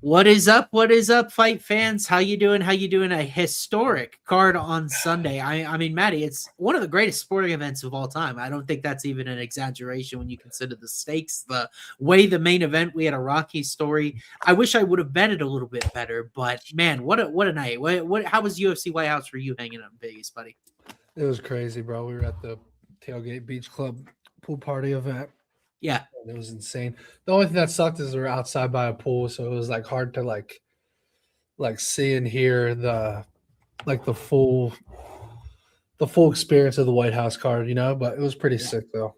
What is up? What is up, fight fans? How you doing? How you doing? A historic card on Sunday. I mean, Matty, it's one of the greatest sporting events of all time. I don't think that's even an exaggeration when you consider the stakes, the way the main event. We had a rocky story. I wish I would have bet it a little bit better, but man, what a night! How was UFC White House for you hanging out in Vegas, buddy? It was crazy, bro. We were at the Tailgate Beach Club pool party event. Yeah, And it was insane. The only thing that sucked is we were outside by a pool, so it was like hard to like see and hear the full experience of the White House card, But it was pretty yeah. sick though.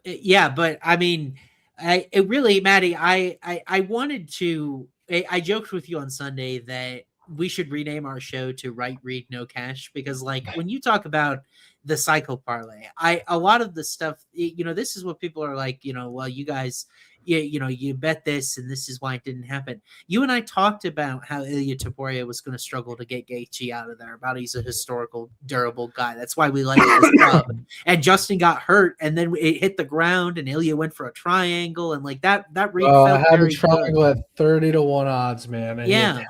Yeah, but I mean, it really, Maddie, I wanted to. I joked with you on Sunday that we should rename our show to Right Read No Cash because, like, when you talk about the cycle parlay, a lot of the stuff, this is what people are like, well, you guys. You bet this, and this is why it didn't happen. You and I talked about how Ilya Taporia was going to struggle to get Gaethje out of there. About he's a historical, durable guy. That's why we like this club. And Justin got hurt, and then it hit the ground, and Ilya went for a triangle, and like that read felt I had the very triangle good. at 30-1 odds, man. And Yeah,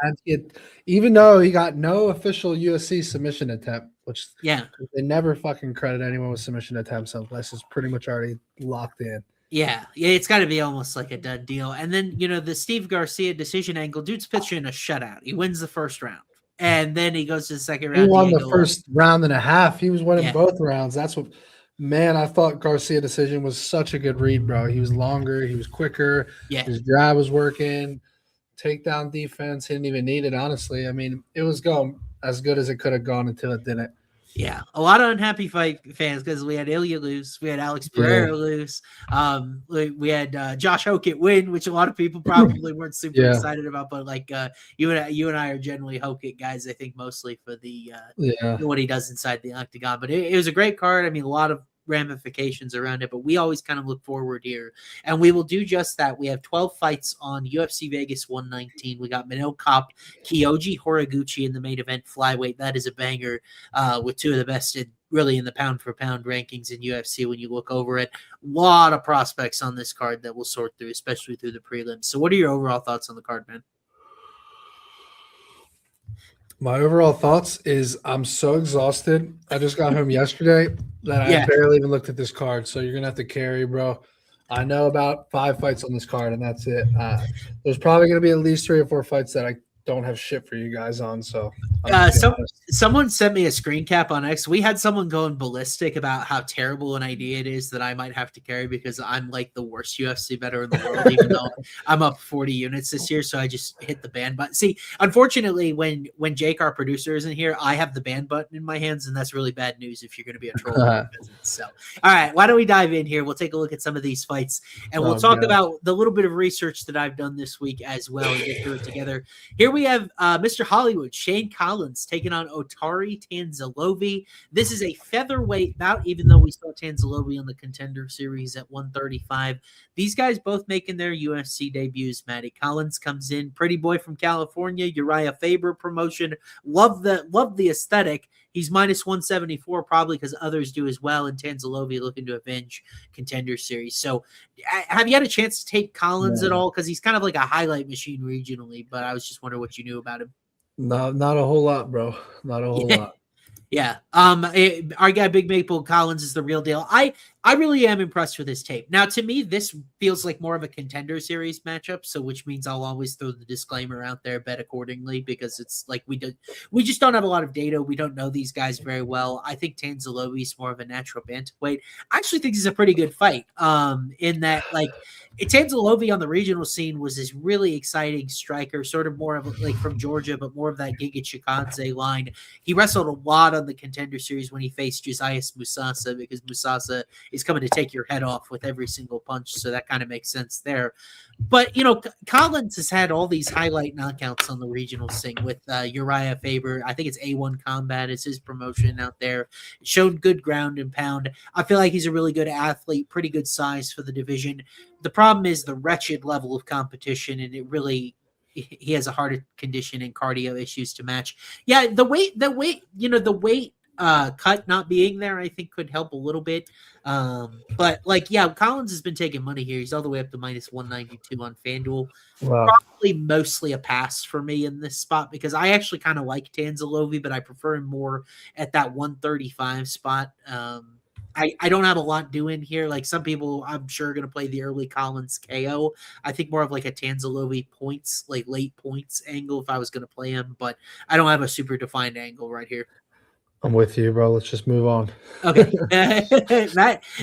even though he got no official UFC submission attempt, which yeah. they never fucking credit anyone with submission attempts unless it's pretty much already locked in. Yeah, it's got to be almost like a done deal. And then, the Steve Garcia decision angle, dude's pitching a shutout. He wins the first round. And then he goes to the second round. He won the first round and a half. He was winning both rounds. That's what, man, I thought Garcia decision was such a good read, bro. He was longer. He was quicker. Yeah. His jab was working. Takedown defense. He didn't even need it, honestly. I mean, it was going as good as it could have gone until it didn't. Yeah, a lot of unhappy fight fans because we had Ilya lose, we had Alex Pereira lose, we had Josh Hokett win, which a lot of people probably weren't super excited about. But like you and I are generally Hokett guys, I think mostly for the what he does inside the octagon. But it was a great card. I mean, a lot of ramifications around it, but we always kind of look forward here, and we will do just that. We have 12 fights on UFC Vegas 119. We got Manel Kape, Kyoji Horiguchi in the main event flyweight. That is a banger with two of the best really in the pound for pound rankings in UFC when you look over it. A lot of prospects on this card that we'll sort through, especially through the prelims. So what are your overall thoughts on the card, man? My overall thoughts is I'm so exhausted. I just got home yesterday that I barely even looked at this card. So you're going to have to carry, bro. I know about 5 fights on this card, and that's it. There's probably going to be at least 3 or 4 fights that I don't have shit for you guys on. So someone sent me a screen cap on X. We had someone going ballistic about how terrible an idea it is that I might have to carry because I'm like the worst UFC bettor in the world, even though I'm up 40 units this year. So I just hit the ban button. See, unfortunately, when Jake, our producer, isn't here, I have the ban button in my hands, and that's really bad news if you're going to be a troll. So, all right, why don't we dive in here? We'll take a look at some of these fights, and we'll talk about the little bit of research that I've done this week as well and get through it together. Here we have Mr. Hollywood, Shane Collins, taking on Otari Tanzilovi. This is a featherweight bout, even though we saw Tanzilovi on the Contender Series at 135. These guys both making their UFC debuts, Matty. Collins comes in, pretty boy from California, Uriah Faber promotion. Love the aesthetic. He's minus 174, probably because others do as well, and Tanzilovi looking to avenge Contender Series. So have you had a chance to take Collins at all? Because he's kind of like a highlight machine regionally, but I was just wondering what you knew about him. No, not a whole lot, bro. Not a whole lot. Yeah. Our guy Big Maple Collins is the real deal. I really am impressed with his tape. Now, to me, this feels like more of a Contender Series matchup, so which means I'll always throw the disclaimer out there, bet accordingly, because it's like we just don't have a lot of data. We don't know these guys very well. I think Tanzilovi is more of a natural bantamweight. I actually think this is a pretty good fight. In that, like, Tanzilovi on the regional scene was this really exciting striker, sort of more of like from Georgia, but more of that Giga Chikadze line. He wrestled a lot on the Contender Series when he faced Josias Musasa, because Musasa is coming to take your head off with every single punch, so that kind of makes sense there. But, Collins has had all these highlight knockouts on the regional scene with Uriah Faber. I think it's A1 Combat is his promotion out there. Showed good ground and pound. I feel like he's a really good athlete, pretty good size for the division. The problem is the wretched level of competition, and he has a heart condition and cardio issues to match. Yeah, the weight cut not being there, I think could help a little bit. But like, yeah, Collins has been taking money here. He's all the way up to minus 192 on FanDuel. Wow. Probably mostly a pass for me in this spot because I actually kind of like Tanzalovi, but I prefer him more at that 135 spot. I don't have a lot doing here. Like some people, I'm sure, are going to play the early Collins KO. I think more of like a Tanzalovi points, like late points angle if I was going to play him, but I don't have a super defined angle right here. I'm with you, bro. Let's just move on. Okay.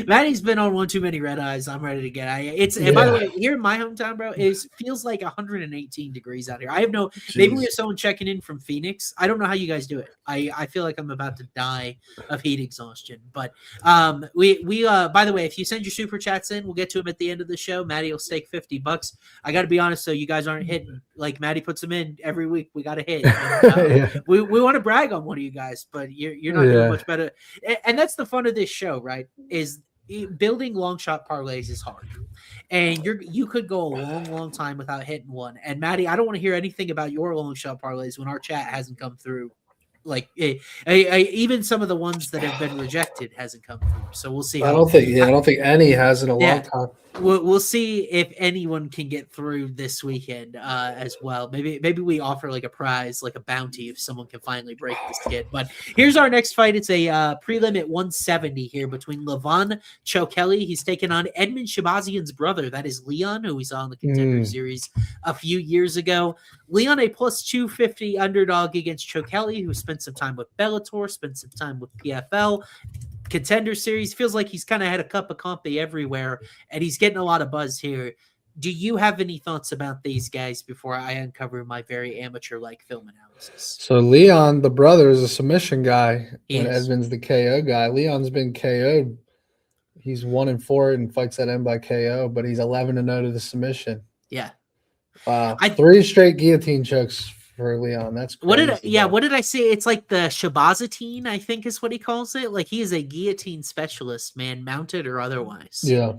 Matty's been on one too many red eyes. I'm ready to get out. And by the way, here in my hometown, bro, it feels like 118 degrees out here. I have no maybe we have someone checking in from Phoenix. I don't know how you guys do it. I feel like I'm about to die of heat exhaustion. But we by the way, if you send your super chats in, we'll get to them at the end of the show. Matty will stake $50. I gotta be honest, so you guys aren't hitting like Matty puts them in every week. We gotta hit. And, we want to brag on one of you guys, but you're not doing much better. And that's the fun of this show, right? Is building long shot parlays is hard. And you could go a long time without hitting one. And Matty, I don't want to hear anything about your long shot parlays when our chat hasn't come through. Like even some of the ones that have been rejected hasn't come through. So we'll see. I don't think any has in a long time. We'll see if anyone can get through this weekend as well. Maybe we offer like a prize, like a bounty, if someone can finally break the skid. But here's our next fight. It's a prelim at 170 here between Levon Chokeli. He's taking on Edmund Shabazian's brother. That is Leon, who we saw in the Contender Series a few years ago. Leon, a plus 250 underdog against Chokeli, who spent some time with Bellator, spent some time with PFL. Contender Series feels like he's kind of had a cup of coffee everywhere, and he's getting a lot of buzz here. Do you have any thoughts about these guys before I uncover my very amateur-like film analysis? So Leon, the brother, is a submission guy, and Edmund's the KO guy. Leon's been KO'd. He's 1-4 and fights that end by KO, but he's 11-0 to the submission. Yeah. 3 straight guillotine chokes for Leon. That's crazy. What did I say? It's like the Shabazatine, I think is what he calls it. Like he is a guillotine specialist, man, mounted or otherwise. Yeah.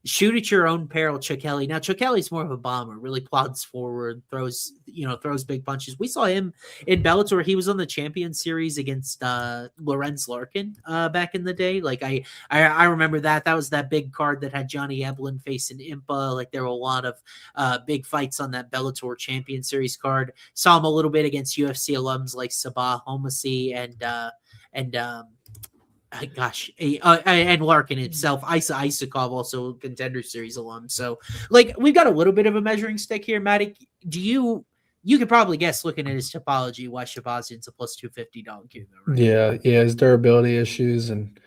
Shoot at your own peril, Chokeli. Now Chokeli's more of a bomber, really plods forward, throws big punches. We saw him in Bellator. He was on the Champion Series against Lorenz Larkin back in the day. Like I remember that. That was that big card that had Johnny Eblin facing Impa. Like there were a lot of big fights on that Bellator Champion Series card. Saw him a little bit against UFC alums like Sabah Homasi and Larkin himself, Isakov, also Contender Series alum. So, like, we've got a little bit of a measuring stick here, Matty. You could probably guess, looking at his topology, why Shabazian's a plus 250 dog here, though, right? Yeah, his durability issues, and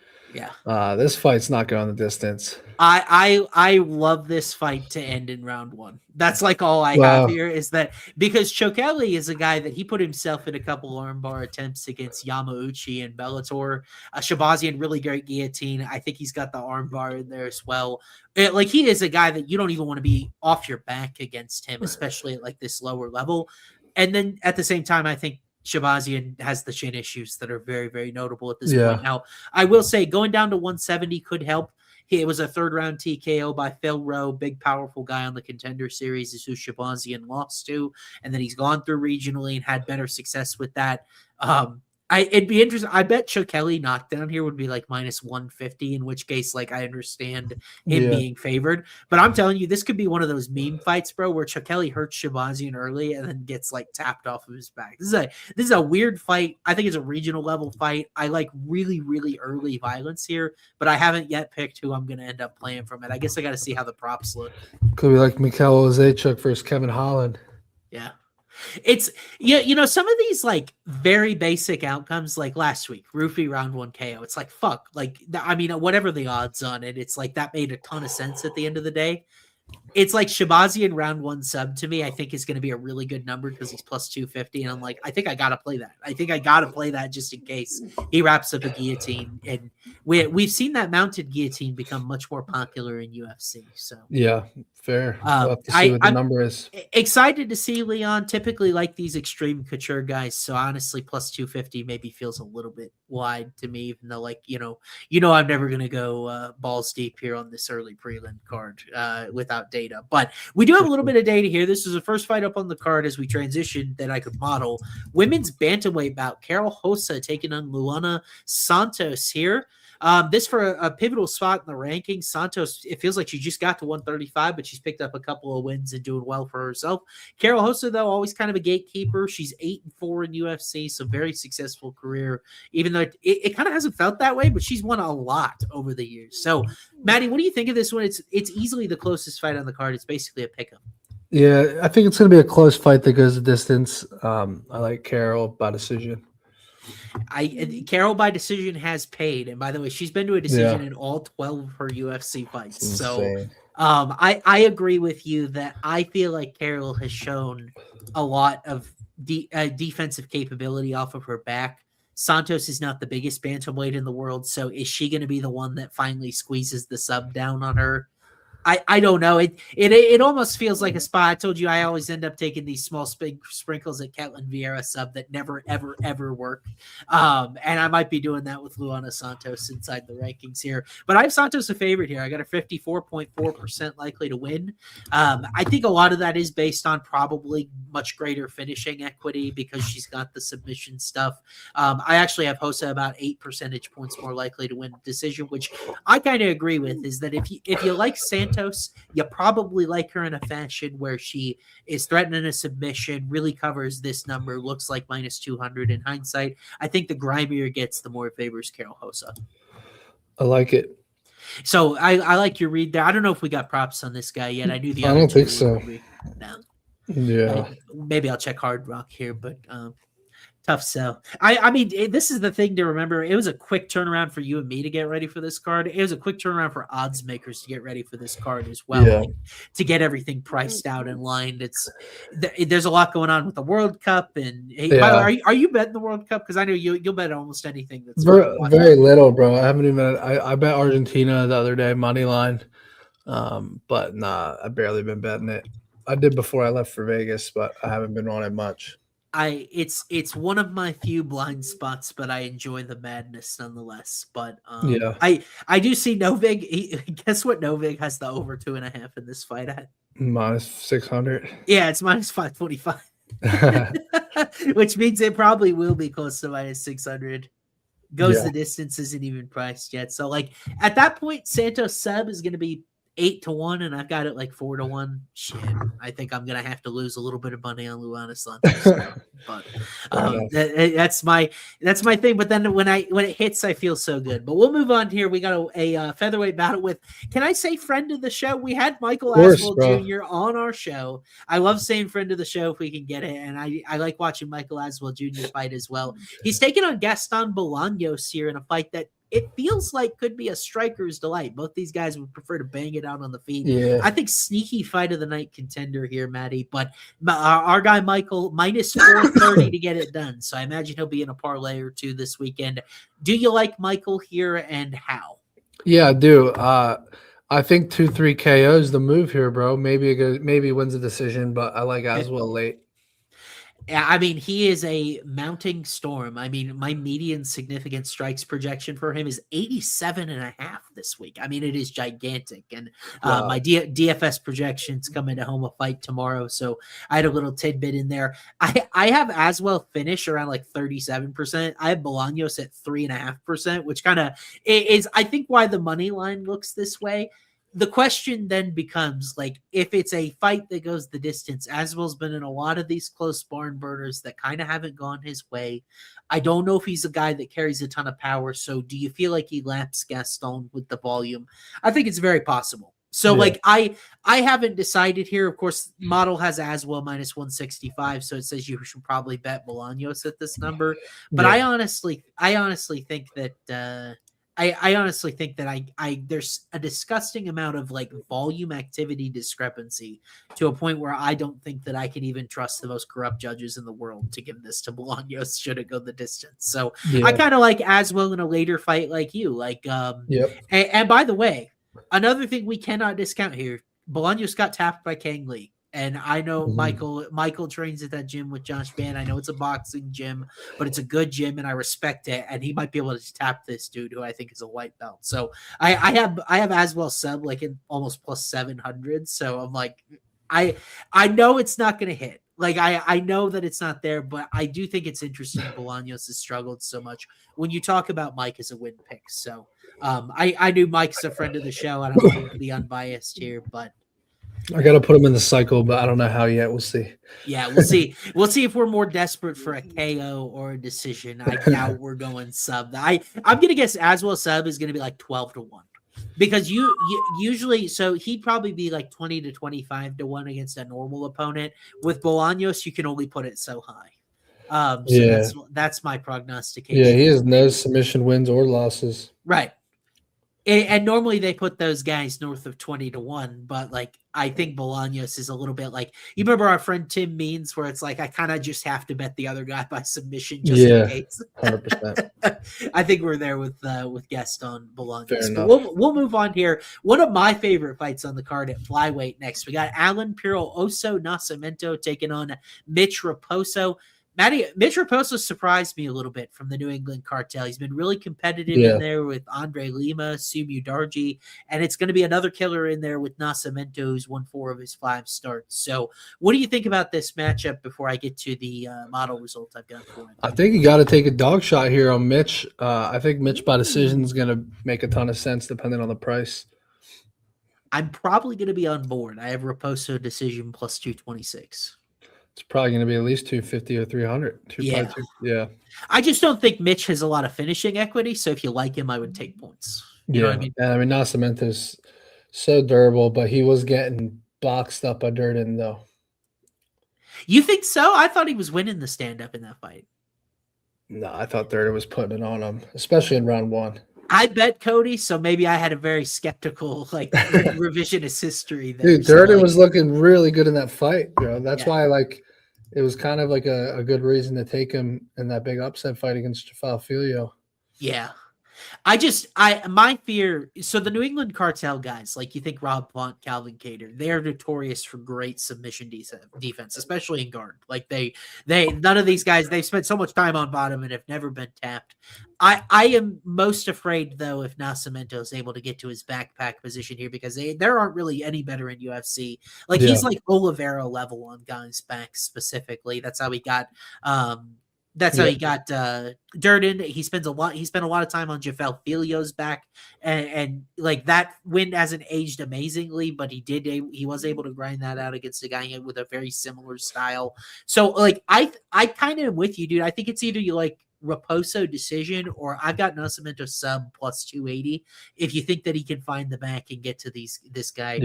this fight's not going the distance. I love this fight to end in round 1. That's like all I have here is that because Chokeli is a guy that he put himself in a couple armbar attempts against Yamauchi and Bellator. Shabazian, really great guillotine. I think he's got the armbar in there as well. Like he is a guy that you don't even want to be off your back against him, especially at like this lower level. And then at the same time, I think Shabazian has the chin issues that are very, very notable at this point. Now, I will say going down to 170 could help. It was a third-round TKO by Phil Rowe, big, powerful guy on the Contender Series, is who Shabazian lost to, and then he's gone through regionally and had better success with that. It'd be interesting. I bet Chokeli knockdown here would be like minus 150, in which case, like, I understand him being favored. But I'm telling you, this could be one of those meme fights, bro, where Chokeli hurts Shabazian early and then gets like tapped off of his back. This is a weird fight. I think it's a regional level fight. I like really, really early violence here, but I haven't yet picked who I'm going to end up playing from it. I guess I got to see how the props look. Could be like Mikhail Ozachuk versus Kevin Holland. Yeah. It's some of these like very basic outcomes, like last week, Rufy round 1 KO. It's like, fuck, like, I mean, whatever the odds on it, it's like that made a ton of sense at the end of the day. It's like Shabazian round 1 sub to me, I think is going to be a really good number because he's plus 250. And I'm like, I think I got to play that. I think I got to play that just in case he wraps up a guillotine. And we've seen that mounted guillotine become much more popular in UFC. So yeah, fair. We'll have to see what the number is. Excited to see Leon. Typically like these extreme couture guys. So honestly, plus 250 maybe feels a little bit wide to me, even though I'm never going to go balls deep here on this early prelim card with without data. But we do have a little bit of data here. This is the first fight up on the card as we transition that I could model. Women's bantamweight bout. Carol Hossa taking on Luana Santos here. This for a pivotal spot in the rankings. Santos, it feels like she just got to 135, but she's picked up a couple of wins and doing well for herself. Carol Hossa, though, always kind of a gatekeeper. She's 8-4 in UFC, so very successful career, even though it kind of hasn't felt that way, but she's won a lot over the years. So, Matty, what do you think of this one? It's easily the closest fight on the card. It's basically a pick 'em. Yeah, I think it's going to be a close fight that goes the distance. I like Carol by decision. Carol by decision has paid, and by the way, she's been to a decision in all 12 of her UFC fights. So I agree with you that I feel like Carol has shown a lot of defensive capability off of her back. Santos is not the biggest bantamweight in the world, so is she going to be the one that finally squeezes the sub down on her? I don't know. It almost feels like a spot. I told you I always end up taking these small sprinkles at Ketlin Vieira sub that never, ever, ever work. And I might be doing that with Luana Santos inside the rankings here. But I have Santos a favorite here. I got a 54.4% likely to win. I think a lot of that is based on probably much greater finishing equity because she's got the submission stuff. I actually have Hossa about 8 percentage points more likely to win decision, which I kind of agree with, is that if you like Santos, you probably like her in a fashion where she is threatening a submission, really covers this number, looks like minus 200 in hindsight. I think the grimier it gets, the more it favors Carol Hossa. I like it. So I like your read there. I don't know if we got props on this guy yet. I knew the I other don't think so. No. Yeah. Maybe I'll check Hard Rock here, but tough sell. I mean, this is the thing to remember. It was a quick turnaround for you and me to get ready for this card. It was a quick turnaround for odds makers to get ready for this card as well. Yeah. Like, to get everything priced out and lined. There's a lot going on with the World Cup. And are you betting the World Cup? Because I know you'll bet almost anything. That's very little, bro. I haven't even. I bet Argentina the other day money line, but nah, I've barely been betting it. I did before I left for Vegas, but I haven't been on it much. It's one of my few blind spots, but I enjoy the madness nonetheless. But I do see Novig. Guess what? Novig has the over 2.5 in this fight at minus 600. Yeah, it's minus 525, which means it probably will be close to minus 600. Goes the distance isn't even priced yet. So like at that point, Santos sub is going to be 8-1, and I've got it like 4-1. Shit, I think I'm gonna have to lose a little bit of money on Luana Santos, but that's my thing. But then when it hits, I feel so good. But we'll move on here. We got a featherweight battle with. Can I say friend of the show? We had Michael Aswell Jr. on our show. I love saying friend of the show if we can get it, and I like watching Michael Aswell Jr. fight as well. He's taking on Gaston Bolaños here in a fight that it feels like could be a striker's delight. Both these guys would prefer to bang it out on the feet. Yeah. I think sneaky fight of the night contender here, Matty. But our guy Michael, minus 430 to get it done. So I imagine he'll be in a parlay or two this weekend. Do you like Michael here, and how? Yeah, I do. I think 2-3 KO is the move here, bro. Maybe he wins a decision, but I like Aswell late. I mean, he is a mounting storm. I mean, my median significant strikes projection for him is 87.5 this week. I mean, it is gigantic. And my DFS projections come into home a fight tomorrow. So I had a little tidbit in there. I have Aswell finish around like 37%. I have Bolaños at 3.5%, which kind of is, I think, why the money line looks this way. The question then becomes, like, if it's a fight that goes the distance, Aswell's been in a lot of these close barn burners that kind of haven't gone his way. I don't know if he's a guy that carries a ton of power. So do you feel like he laps Gaston with the volume? I think it's very possible. So like I haven't decided here. Of course, model has Aswell minus 165, so it says you should probably bet Bolaños at this number. But I honestly think that I honestly think that there's a disgusting amount of like volume activity discrepancy to a point where I don't think that I can even trust the most corrupt judges in the world to give this to Bolaños should it go the distance. So I kind of like Aswell in a later fight like you. Like and by the way, another thing we cannot discount here, Bolaños got tapped by Kang Lee. And I know Mhm. Michael trains at that gym with Josh Ban. I know it's a boxing gym, but it's a good gym and I respect it. And he might be able to tap this dude who I think is a white belt. So I have Aswell sub like in almost plus 700. So I'm like, I know it's not going to hit. Like I know that it's not there, but I do think it's interesting. Bolaños has struggled so much. When you talk about Mike as a win pick, so I knew Mike's a friend of the show, and I wanted to be unbiased here, but I got to put him in the cycle, but I don't know how yet. We'll see. yeah, we'll see. We'll see if we're more desperate for a KO or a decision. I doubt we're going sub. I'm gonna guess Aswell sub is gonna be like 12-1. Because you usually, so he'd probably be like 20 to 25-1 against a normal opponent. With Bolaños, you can only put it so high. So Yeah. that's my Yeah, prognostication. he has no submission wins or losses. Right. And normally they put those guys north of 20-1, but like I think Bolaños is a little bit like, you remember our friend Tim Means, where it's like I kind of just have to bet the other guy by submission just in case. 100%. I think we're there with Gaston Fair Bolaños. But enough. we'll move on here. One of my favorite fights on the card at flyweight next. We got Alan Piro Oso Nascimento taking on Mitch Raposo. Mitch Raposo surprised me a little bit from the New England cartel. He's been really competitive in Yeah. there with Andre Lima, Sumu Darji, and it's going to be another killer in there with Nascimento, who's won 4 of his 5 starts. So what do you think about this matchup before I get to the model results I've got for it? I think you got to take a dog shot here on Mitch. I think Mitch by decision is going to make a ton of sense depending on the price. I'm probably going to be on board. I have Raposo decision plus 226. It's probably going to be at least 250 or 300. Yeah. Yeah. I just don't think Mitch has a lot of finishing equity. So if you like him, I would take points. You know what I mean? And I mean, Nascimento's so durable, but he was getting boxed up by Durden, though. You think so? I thought he was winning the stand-up in that fight. No, I thought Durden was putting it on him, especially in round 1. I bet Cody, so maybe I had a very skeptical, like revisionist history there. Dude, Durden was looking really good in that fight, bro. That's why, like, it was kind of like a good reason to take him in that big upset fight against Jafal Filio. Yeah. My fear, so the New England cartel guys, like you think Rob Font, Calvin Cater, they are notorious for great submission defense, especially in guard. Like none of these guys, they've spent so much time on bottom and have never been tapped. I am most afraid though if Nascimento is able to get to his backpack position here, because there aren't really any better in UFC. Like he's like Oliveira level on guys' backs specifically. That's how he got how he got Durden. He spent a lot of time on Jafel Filio's back, and like that win hasn't aged amazingly, but he was able to grind that out against a guy with a very similar style. So like I kind of am with you, dude. I think it's either you like Raposo decision, or I've got Nascimento sub plus 280 if you think that he can find the back and get to this guy.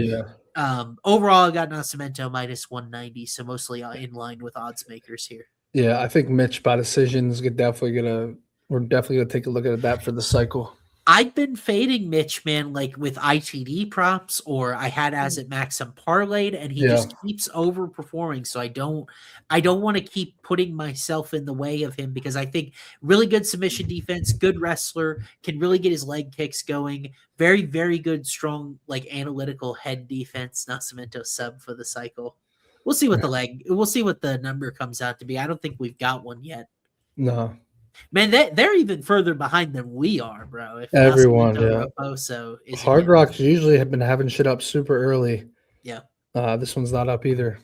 Overall I got Nascimento minus 190, so mostly in line with odds makers here. Yeah, I think Mitch by decisions we're definitely gonna take a look at that for the cycle. I've been fading Mitch, man, like with ITD props, or I had as at Maxim parlayed, and he just keeps overperforming. So I don't want to keep putting myself in the way of him, because I think really good submission defense, good wrestler, can really get his leg kicks going. Very, very good, strong, like analytical head defense. Nascimento sub for the cycle. We'll see what we'll see what the number comes out to be. I don't think we've got one yet. No. Man, they're even further behind than we are, bro. If everyone, Hard Rock's usually have been having shit up super early. Yeah. This one's not up either.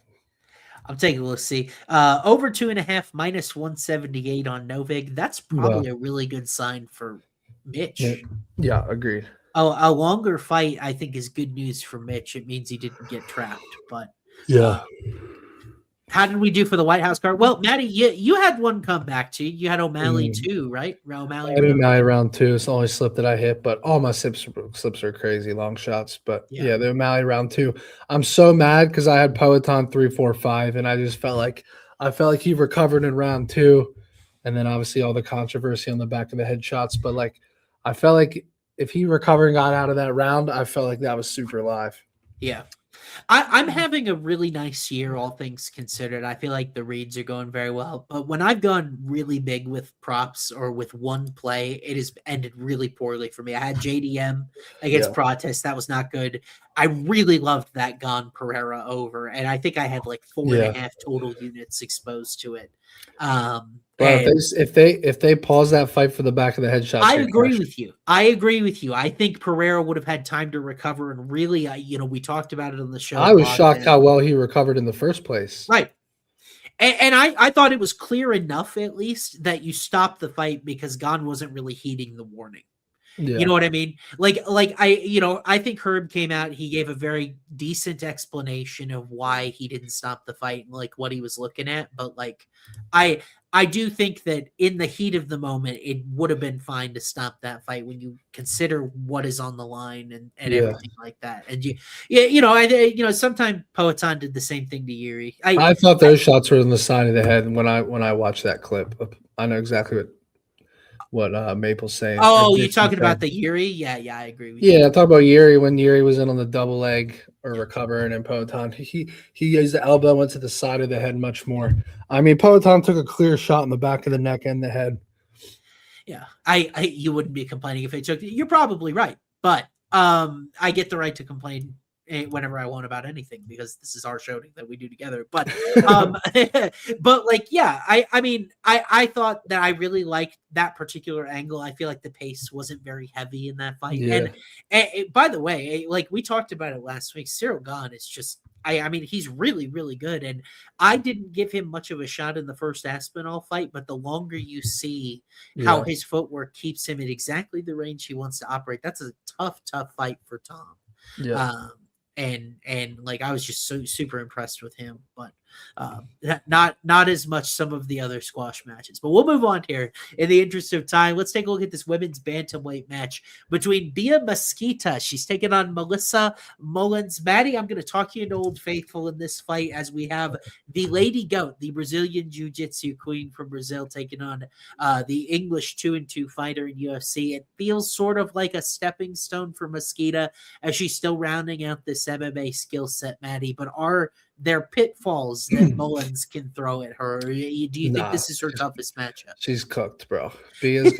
I'm taking a look. See, over 2.5 minus 178 on Novig. That's probably a really good sign for Mitch. Yeah, agreed. A longer fight, I think, is good news for Mitch. It means he didn't get trapped, but how did we do for the White House card? Well, Matty, you had one come back to you. You had O'Malley too, right? O'Malley round 2. It's the only slip that I hit, but all my slips are crazy long shots. But the O'Malley round 2. I'm so mad because I had Poetan 3, 4, 5, and I just felt like he recovered in round 2, and then obviously all the controversy on the back of the headshots. But like I felt like if he recovered and got out of that round, I felt like that was super live. Yeah. I'm having a really nice year, all things considered. I feel like the reads are going very well. But when I've gone really big with props or with one play, it has ended really poorly for me. I had JDM against Protest. That was not good. I really loved that Gon Pereira over, and I think I had like 4.5 total units exposed to it. But if they pause that fight for the back of the head shot, I agree with you. I think Pereira would have had time to recover, and really, we talked about it on the show. I was shocked how well he recovered in the first place. Right. And I thought it was clear enough, at least, that you stopped the fight because Gon wasn't really heeding the warning. Yeah. You know what I mean? I think Herb came out. He gave a very decent explanation of why he didn't stop the fight and like what he was looking at. But like, I do think that in the heat of the moment, it would have been fine to stop that fight when you consider what is on the line and everything like that. And sometimes Poatan did the same thing to Yuri. I thought those shots were in the side of the head when I watched that clip. I know exactly what Maple's saying. Oh, you're talking about the Yuri? Yeah, I agree with you. Yeah, I talk about Yuri when Yuri was in on the double leg or recovering, and Poatan he used the elbow, went to the side of the head much more. I mean, Poatan took a clear shot in the back of the neck and the head. Yeah, you wouldn't be complaining if it took. You're probably right, but I get the right to complain whenever I want about anything because this is our show that we do together. But but like, yeah, I mean, I thought that I really liked that particular angle. I feel like the pace wasn't very heavy in that fight. Yeah. And by the way, like we talked about it last week, Cyril Gahn is just I mean, he's really, really good. And I didn't give him much of a shot in the first Aspinall fight, but the longer you see how his footwork keeps him at exactly the range he wants to operate, that's a tough fight for Tom. Yeah. And like I was just so super impressed with him, but not as much some of the other squash matches. But we'll move on here in the interest of time. Let's take a look at this women's bantamweight match between Bia Mesquita. She's taking on Melissa Mullins. Matty, I'm going to talk you into Old Faithful in this fight as we have the Lady Goat, the Brazilian Jiu-Jitsu queen from Brazil, taking on the English 2-2 fighter in UFC. It feels sort of like a stepping stone for Mesquita as she's still rounding out this MMA skill set, Matty. But are there pitfalls that Mullins can throw at her? Do you think this is her toughest matchup? She's cooked, bro. Bia's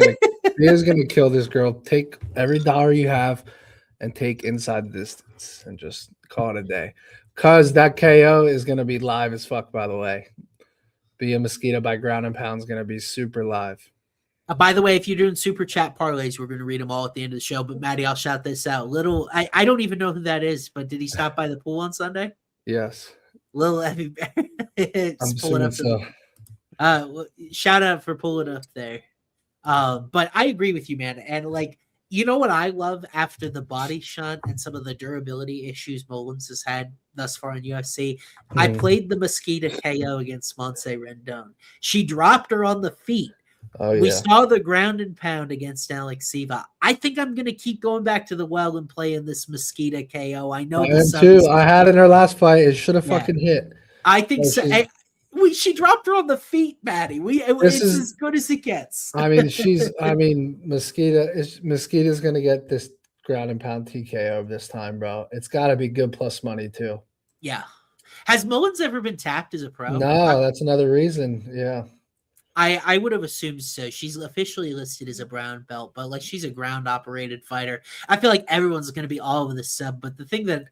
gonna kill this girl. Take every dollar you have and take inside the distance and just call it a day. Cause that KO is gonna be live as fuck, by the way. Bia Mesquita by ground and pound is gonna be super live. By the way, if you're doing super chat parlays, we're going to read them all at the end of the show. But Matty, I'll shout this out. I don't even know who that is, but did he stop by the pool on Sunday? Yes. Little Effie Bear. I'm pulling up so. Shout out for pulling up there. But I agree with you, man. And like, you know what I love after the body shot and some of the durability issues Mullins has had thus far in UFC? I played the Mesquita KO against Montse Rendon. She dropped her on the feet. Oh, yeah. We saw the ground and pound against Alex Siva. I think I'm going to keep going back to the well and playing this Mesquita KO. I know too. I had in her last fight. It should have fucking hit. I think so. She dropped her on the feet, Matty. It's as good as it gets. I mean, Mesquita's going to get this ground and pound TKO this time, bro. It's got to be good plus money too. Yeah. Has Mullins ever been tapped as a pro? No, that's another reason. Yeah. I would have assumed so. She's officially listed as a brown belt, but like she's a ground operated fighter. I feel like everyone's going to be all over the sub. But the thing that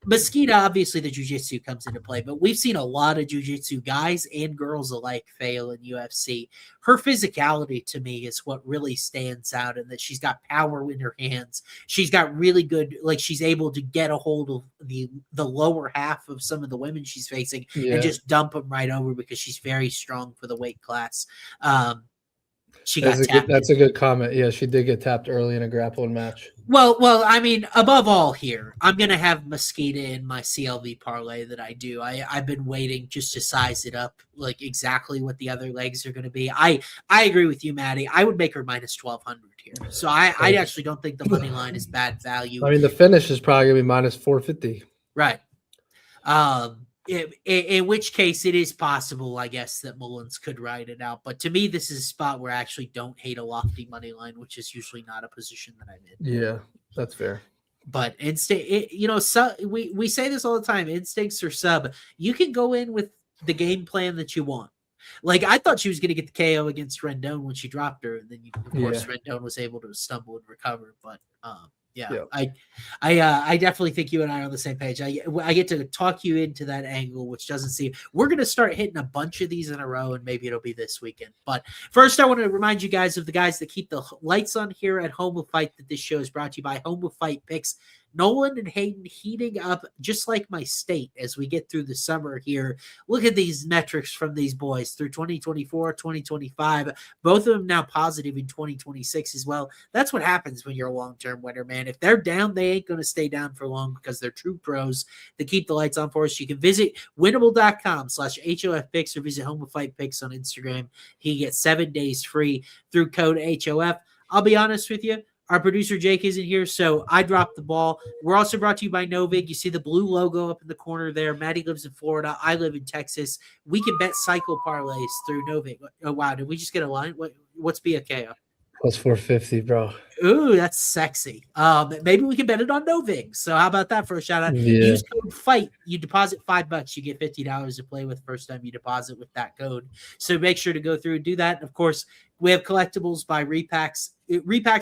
Mesquita, obviously the jiu-jitsu comes into play, but we've seen a lot of jiu-jitsu guys and girls alike fail in UFC. Her physicality to me is what really stands out, and that she's got power in her hands. She's got really good, like she's able to get a hold of the lower half of some of the women she's facing and just dump them right over because she's very strong for the weight class. She got tapped. That's a good comment. Yeah, she did get tapped early in a grappling match. Well, I mean, above all here, I'm going to have Mesquita in my CLV parlay that I do. I've been waiting just to size it up, like exactly what the other legs are going to be. I agree with you, Matty. I would make her minus 1,200 here. So I actually don't think the money line is bad value. I mean, the finish is probably going to be minus 450. Right. In which case it is possible, I guess, that Mullins could ride it out. But to me, this is a spot where I actually don't hate a lofty money line, which is usually not a position that I'm in. Yeah, that's fair. But we say this all the time, instincts or sub. You can go in with the game plan that you want. Like, I thought she was going to get the KO against Rendon when she dropped her. And then, of course, Rendon was able to stumble and recover. But Yeah. I definitely think you and I are on the same page. I get to talk you into that angle, which doesn't seem. We're going to start hitting a bunch of these in a row, and maybe it'll be this weekend. But first, I want to remind you guys of the guys that keep the lights on here at Home of Fight. That this show is brought to you by Home of Fight Picks. Nolan and Hayden heating up just like my state as we get through the summer here. Look at these metrics from these boys through 2024, 2025. Both of them now positive in 2026 as well. That's what happens when you're a long-term winner, man. If they're down, they ain't going to stay down for long because they're true pros that keep the lights on for us. You can visit winnable.com/HOF picks or visit Home of Fight Picks on Instagram. He gets 7 days free through code HOF. I'll be honest with you. Our producer Jake isn't here, so I dropped the ball. We're also brought to you by Novig. You see the blue logo up in the corner there. Matty lives in Florida. I live in Texas. We can bet cycle parlays through Novig. Oh, wow. Did we just get a line? What's BFKO? Plus 450, bro. Ooh, that's sexy. Maybe we can bet it on Novig. So how about that for a shout out? Yeah. Use code FIGHT. You deposit $5. You get $50 to play with first time you deposit with that code. So make sure to go through and do that. And of course, we have collectibles by Repacks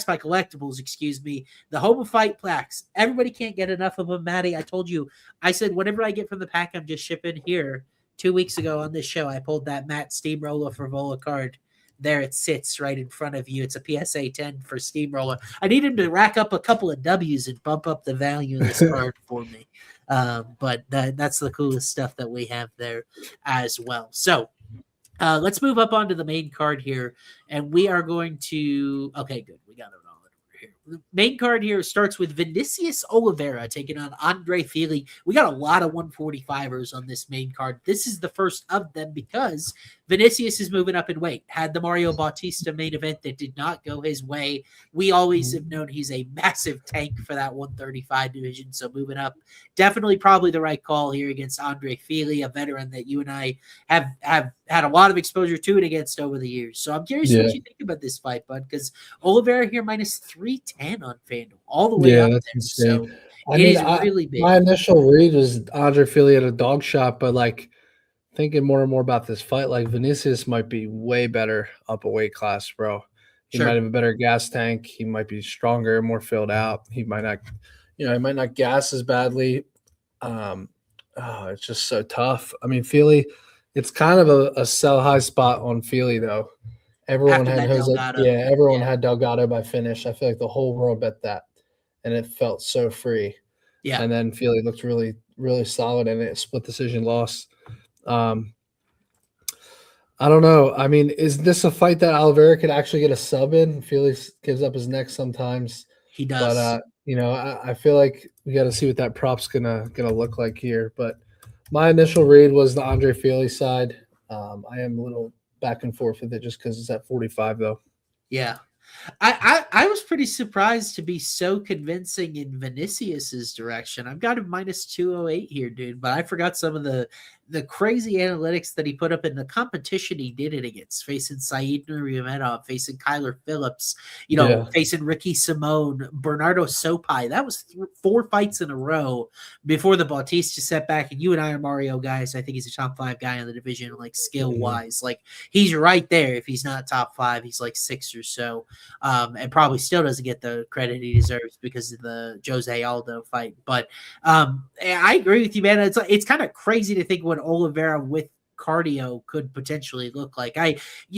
by Collectibles, excuse me. The Home of Fight plaques. Everybody can't get enough of them, Matty. I told you, I said whatever I get from the pack, I'm just shipping here. 2 weeks ago on this show, I pulled that Matt Steamroller Frivola card. There it sits right in front of you. It's a PSA 10 for Steamroller. I need him to rack up a couple of W's and bump up the value of this card for me. But that's the coolest stuff that we have there as well. So let's move up onto the main card here. And we are going to – okay, good. We got it all over here. The main card here starts with Vinicius Oliveira taking on Andre Fili. We got a lot of 145ers on this main card. This is the first of them because – Vinicius is moving up in weight. Had the Mario Bautista main event that did not go his way. We always have known he's a massive tank for that 135 division. So moving up, definitely probably the right call here against Andre Fili, a veteran that you and I have had a lot of exposure to and against over the years. So I'm curious what you think about this fight, bud, because Oliveira here minus 310 on FanDuel, all the way up that's there. insane. So it is really big. My initial read was Andre Fili at a dog shot, but like thinking more and more about this fight, like Vinicius might be way better up a weight class, bro. He might have a better gas tank. He might be stronger, more filled out. He might not, he might not gas as badly. It's just so tough. I mean, Fili, it's kind of a sell high spot on Fili though. Everyone had everyone had Delgado by finish. I feel like the whole world bet that, and it felt so free. Yeah, and then Fili looked really, really solid in it. Split decision loss. I don't know. I mean, is this a fight that Oliveira could actually get a sub in? Felix gives up his neck sometimes. He does. But I feel like we got to see what that prop's gonna look like here. But my initial read was the Andre Fili side. I am a little back and forth with it just because it's at 45 though. Yeah. I was pretty surprised to be so convincing in Vinicius's direction. I've got him minus 208 here, dude, but I forgot some of the crazy analytics that he put up in the competition he did it against, facing Said Nurmagomedov, facing Kyler Phillips, facing Ricky Simone, Bernardo Sopai. That was 4 fights in a row before the Bautista setback. And you and I are Mario guys. I think he's a top 5 guy in the division, like skill wise. Like he's right there. If he's not top 5, he's like 6 or so. And probably still doesn't get the credit he deserves because of the Jose Aldo fight. But I agree with you, man. It's kind of crazy to think what Oliveira with cardio could potentially look like.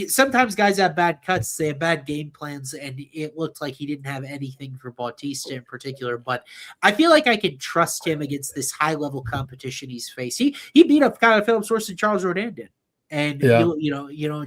Sometimes guys have bad cuts, they have bad game plans, and it looked like he didn't have anything for Bautista in particular. But I feel like I can trust him against this high level competition he's faced. He beat up Kyler Phillips worse than Charles Rodin did. And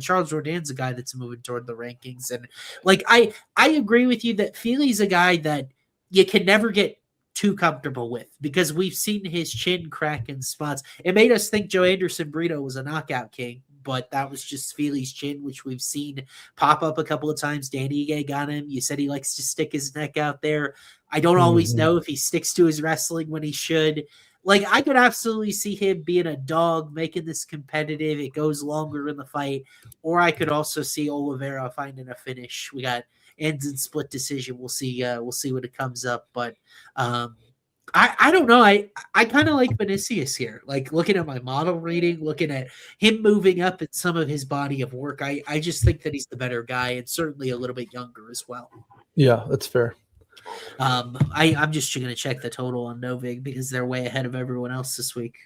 Charles Rodin's a guy that's moving toward the rankings. And like I agree with you that Fili's a guy that you can never get too comfortable with because we've seen his chin crack in spots. It made us think Joe Anderson Brito was a knockout king, but that was just Fili's chin, which we've seen pop up a couple of times. Danny Ige got him. You said he likes to stick his neck out there. I don't always know if he sticks to his wrestling when he should. Like, I could absolutely see him being a dog, making this competitive. It goes longer in the fight. Or I could also see Oliveira finding a finish. We got ends in split decision. We'll see when it comes up. But I don't know. I kind of like Vinicius here. Like, looking at my model reading, looking at him moving up in some of his body of work, I just think that he's the better guy and certainly a little bit younger as well. Yeah, that's fair. I'm just going to check the total on Novig because they're way ahead of everyone else this week.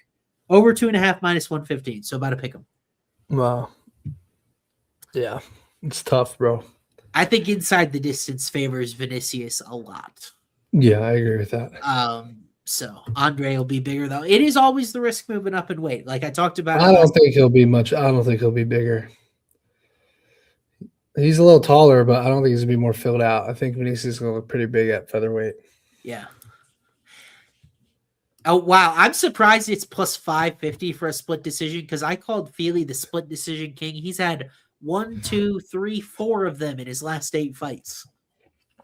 Over 2.5 minus 115. So about to pick them. Wow. Yeah, it's tough, bro. I think inside the distance favors Vinicius a lot. Yeah, I agree with that. So Andre will be bigger though. It is always the risk moving up in weight. Like I talked about. I don't think he'll be much. I don't think he'll be bigger. He's a little taller, but I don't think he's gonna be more filled out. I think Vinicius is gonna look pretty big at featherweight. Yeah. Oh wow, I'm surprised it's plus 550 for a split decision because I called Feely the split decision king. He's had 1, 2, 3, 4 of them in his last 8 fights.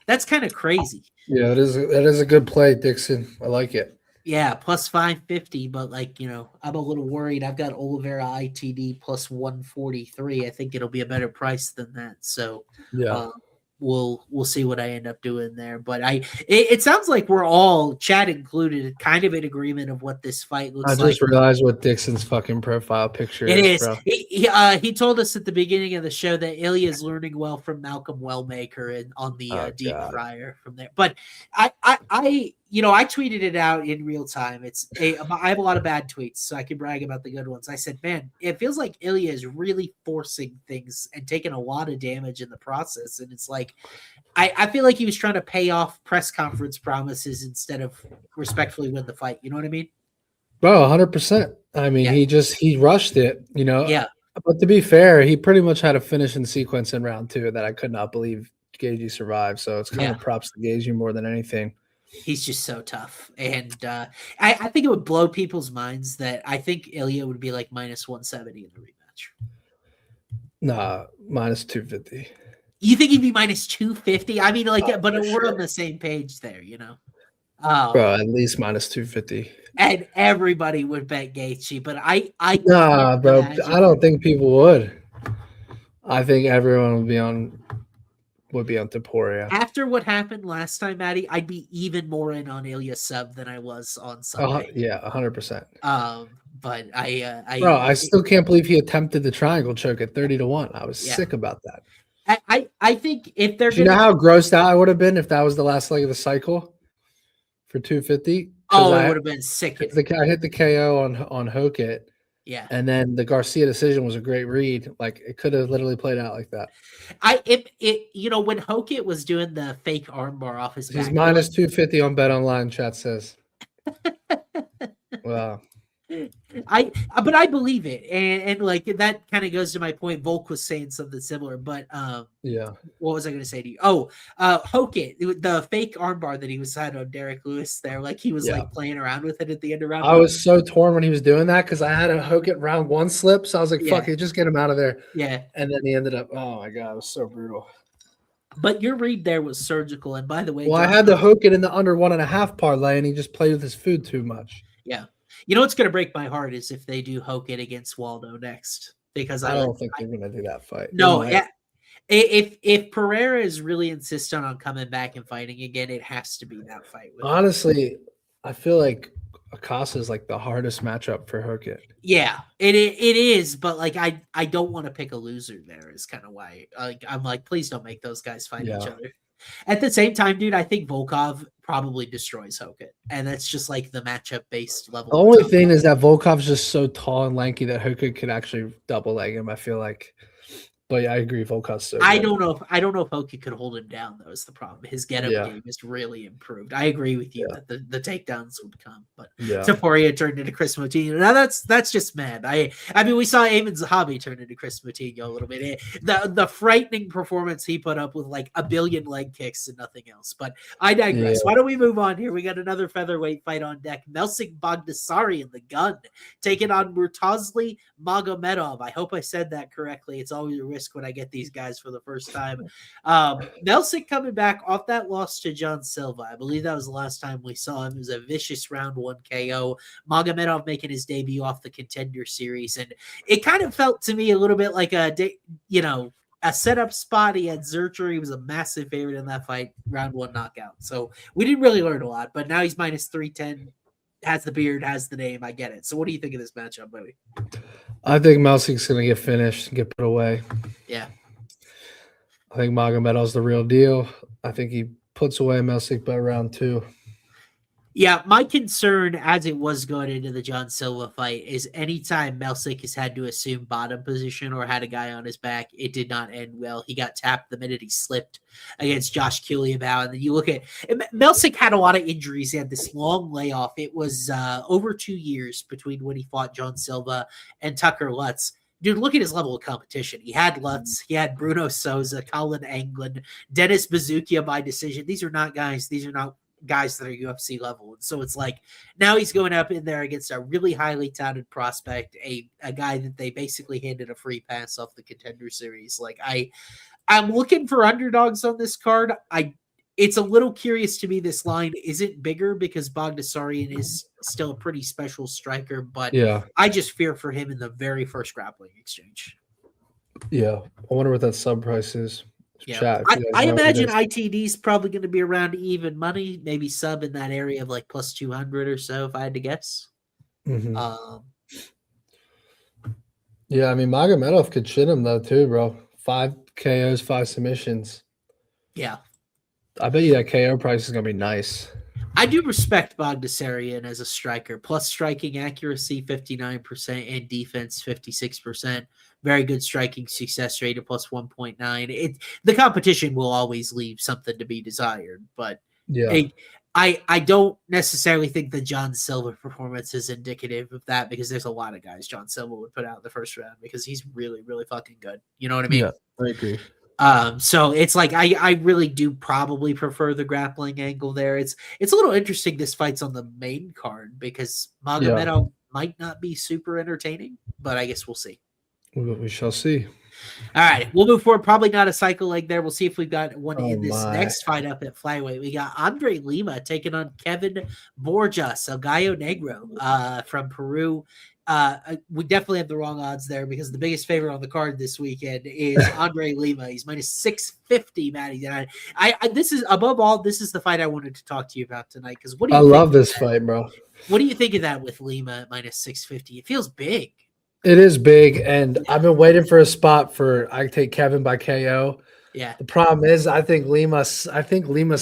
That's kind of crazy. Yeah, that is a good play, Dixon. I like it. Yeah, plus 550, but like, I'm a little worried. I've got Oliveira ITD plus 143. I think it'll be a better price than that. So yeah. We'll see what I end up doing there. But it sounds like we're all, Chad included, kind of in agreement of what this fight looks like. I just realized what Dixon's fucking profile picture is. Bro. He told us at the beginning of the show that Ilya is learning well from Malcolm Wellmaker and on the deep fryer from there. But I tweeted it out in real time. I have a lot of bad tweets, so I can brag about the good ones. I said, man, it feels like Ilya is really forcing things and taking a lot of damage in the process. And it's like, I feel like he was trying to pay off press conference promises instead of respectfully win the fight. You know what I mean? Bro, 100%. I mean, he rushed it, Yeah. But to be fair, he pretty much had a finishing sequence in round 2 that I could not believe Gagey survived. So it's kind of props to Gagey more than anything. He's just so tough. And I think it would blow people's minds that I think Ilya would be like minus 170 in the rematch. Nah, minus 250. You think he'd be minus 250? I mean, but we're on the same page there, Bro, at least minus 250. And everybody would bet Gaethje, but I bro, I don't think people would. I think everyone would be on Taporia. After what happened last time, Matty, I'd be even more in on Ilya sub than I was on Sunday. 100%. But I still can't believe he attempted the triangle choke at 30-1. I was sick about that. I think if they're you know how grossed out I would have been if that was the last leg of the cycle for 250. It would have been sick. I hit the KO on Hokit. Yeah. And then the Garcia decision was a great read. Like it could have literally played out like that. When Hokit was doing the fake armbar off his back. He's minus 250 on Bet Online, chat says. Wow. But I believe it. And like that kind of goes to my point. Volk was saying something similar, but what was I going to say to you? Hokit, the fake armbar that he was had on Derek Lewis there, like he was like playing around with it at the end of round I was so torn when he was doing that because I had a Hokit round 1 slip, so I was like, fuck it, just get him out of there. Yeah. And then he ended up, oh my God, it was so brutal. But your read there was surgical. And by the way, I had the Hokit in the under 1.5 parlay, and he just played with his food too much. Yeah. You know what's going to break my heart is if they do Hokit against Waldo next, because I don't think they're going to do that fight. No, if Pereira is really insistent on coming back and fighting again, it has to be that fight. Honestly, I feel like Akasa is like the hardest matchup for Hokit. Yeah, it is, but like I don't want to pick a loser there. Is kind of why I'm like, please don't make those guys fight each other. At the same time, dude, I think Volkov probably destroys Hokit, and that's just like the matchup based level. The only thing is that Volkov's just so tall and lanky that Hokit could actually double leg him. I feel like, but yeah, I agree. Volkov's so. I don't know if Hokit could hold him down. That was the problem. His get-up game is really improved. I agree with you that the takedowns would come, but Taporia turned into Chris Moutinho. Now that's just mad. I mean, we saw Eamon Zahabi turn into Chris Moutinho a little bit. The frightening performance he put up with like a billion leg kicks and nothing else. But I digress. Why don't we move on here? We got another featherweight fight on deck. Melsik Baghdasaryan in the gun taking on Murtazli Magomedov. I hope I said that correctly. It's always a risk when I get these guys for the first time. Melsik coming back off that loss to John Silva. I believe that was the last time we saw him. It was a vicious round 1 KO. Magomedov making his debut off the Contender Series. And it kind of felt to me a little bit like a setup spot. He had Zurcher. He was a massive favorite in that fight, round 1 knockout. So we didn't really learn a lot, but now he's minus 310. Has the beard, has the name. I get it. So what do you think of this matchup, buddy? I think Melsik's going to get finished and get put away. Yeah. I think Magomedov's the real deal. I think he puts away Melsik by round 2. Yeah, my concern as it was going into the John Silva fight is anytime Melsik has had to assume bottom position or had a guy on his back, it did not end well. He got tapped the minute he slipped against Josh Killiabow. And then you look at Melsik had a lot of injuries. He had this long layoff. It was over 2 years between when he fought John Silva and Tucker Lutz. Dude, look at his level of competition. He had Lutz, he had Bruno Souza, Colin Anglin, Dennis Bazookia by decision. These are not guys that are UFC level. And so it's like now he's going up in there against a really highly touted prospect, a guy that they basically handed a free pass off the Contender Series. Like I'm looking for underdogs on this card. It's a little curious to me this line isn't bigger because Bogdasarian is still a pretty special striker, but Yeah. I just fear for him in the very first grappling exchange. Yeah. I wonder what that sub price is. Yeah, Chat, I imagine ITD is probably going to be around even money, maybe sub in that area of like plus 200 or so, if I had to guess. Mm-hmm. Yeah, I mean, Magomedov could shit him though too, bro. 5 KOs, 5 submissions. Yeah, I bet you that KO price is gonna be nice. I do respect Bogdasarian as a striker. Plus striking accuracy 59% and defense 56%. Very good striking success rate of plus 1.9. The competition will always leave something to be desired, but yeah, I don't necessarily think the John Silva performance is indicative of that because there's a lot of guys John Silva would put out in the first round because he's really, really fucking good. You know what I mean? Yeah, I agree. So it's like I really do probably prefer the grappling angle there. It's a little interesting this fight's on the main card because Magomedov might not be super entertaining, but I guess we'll see. We shall see. All right, we'll move forward. Probably not a cycle leg there. We'll see if we've got one in this next fight up at flyweight. We got Andre Lima taking on Kevin Borjas, El Gallo Negro from Peru. We definitely have the wrong odds there because the biggest favorite on the card this weekend is Andre Lima. He's minus 650, Matty. And this is above all, this is the fight I wanted to talk to you about tonight. Because what do you think love this fight, bro. What do you think of that with Lima at minus 650? It feels big. It is big, and I've been waiting for a spot for I take Kevin by KO. Yeah. The problem is I think Lima's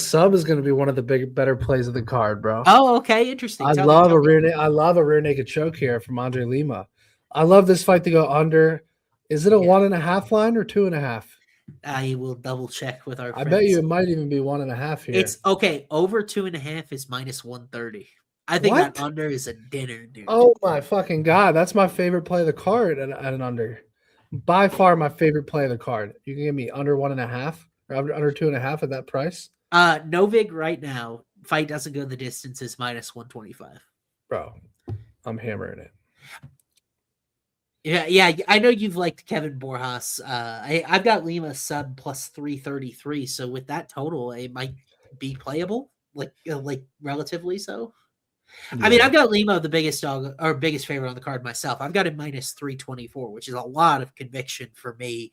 sub is going to be one of the better plays of the card, bro. Oh, okay, interesting. I love a rear naked choke here from Andre Lima. I love this fight to go under. Is it a 1.5 line or 2.5? I will double check with our friends. I bet you it might even be 1.5 here. It's okay. Over 2.5 is minus 130. I think that under is a dinner, dude. Oh my fucking god, that's my favorite play of the card at an under. By far my favorite play of the card. You can give me under 1.5 or under 2.5 at that price. Novig right now, fight doesn't go the distance, is minus 125. Bro, I'm hammering it. Yeah, I know you've liked Kevin Borjas. I've got Lima sub plus 333. So with that total, it might be playable, like relatively so. Yeah. I mean, I've got Lima the biggest dog or biggest favorite on the card myself. I've got him minus 324, which is a lot of conviction for me.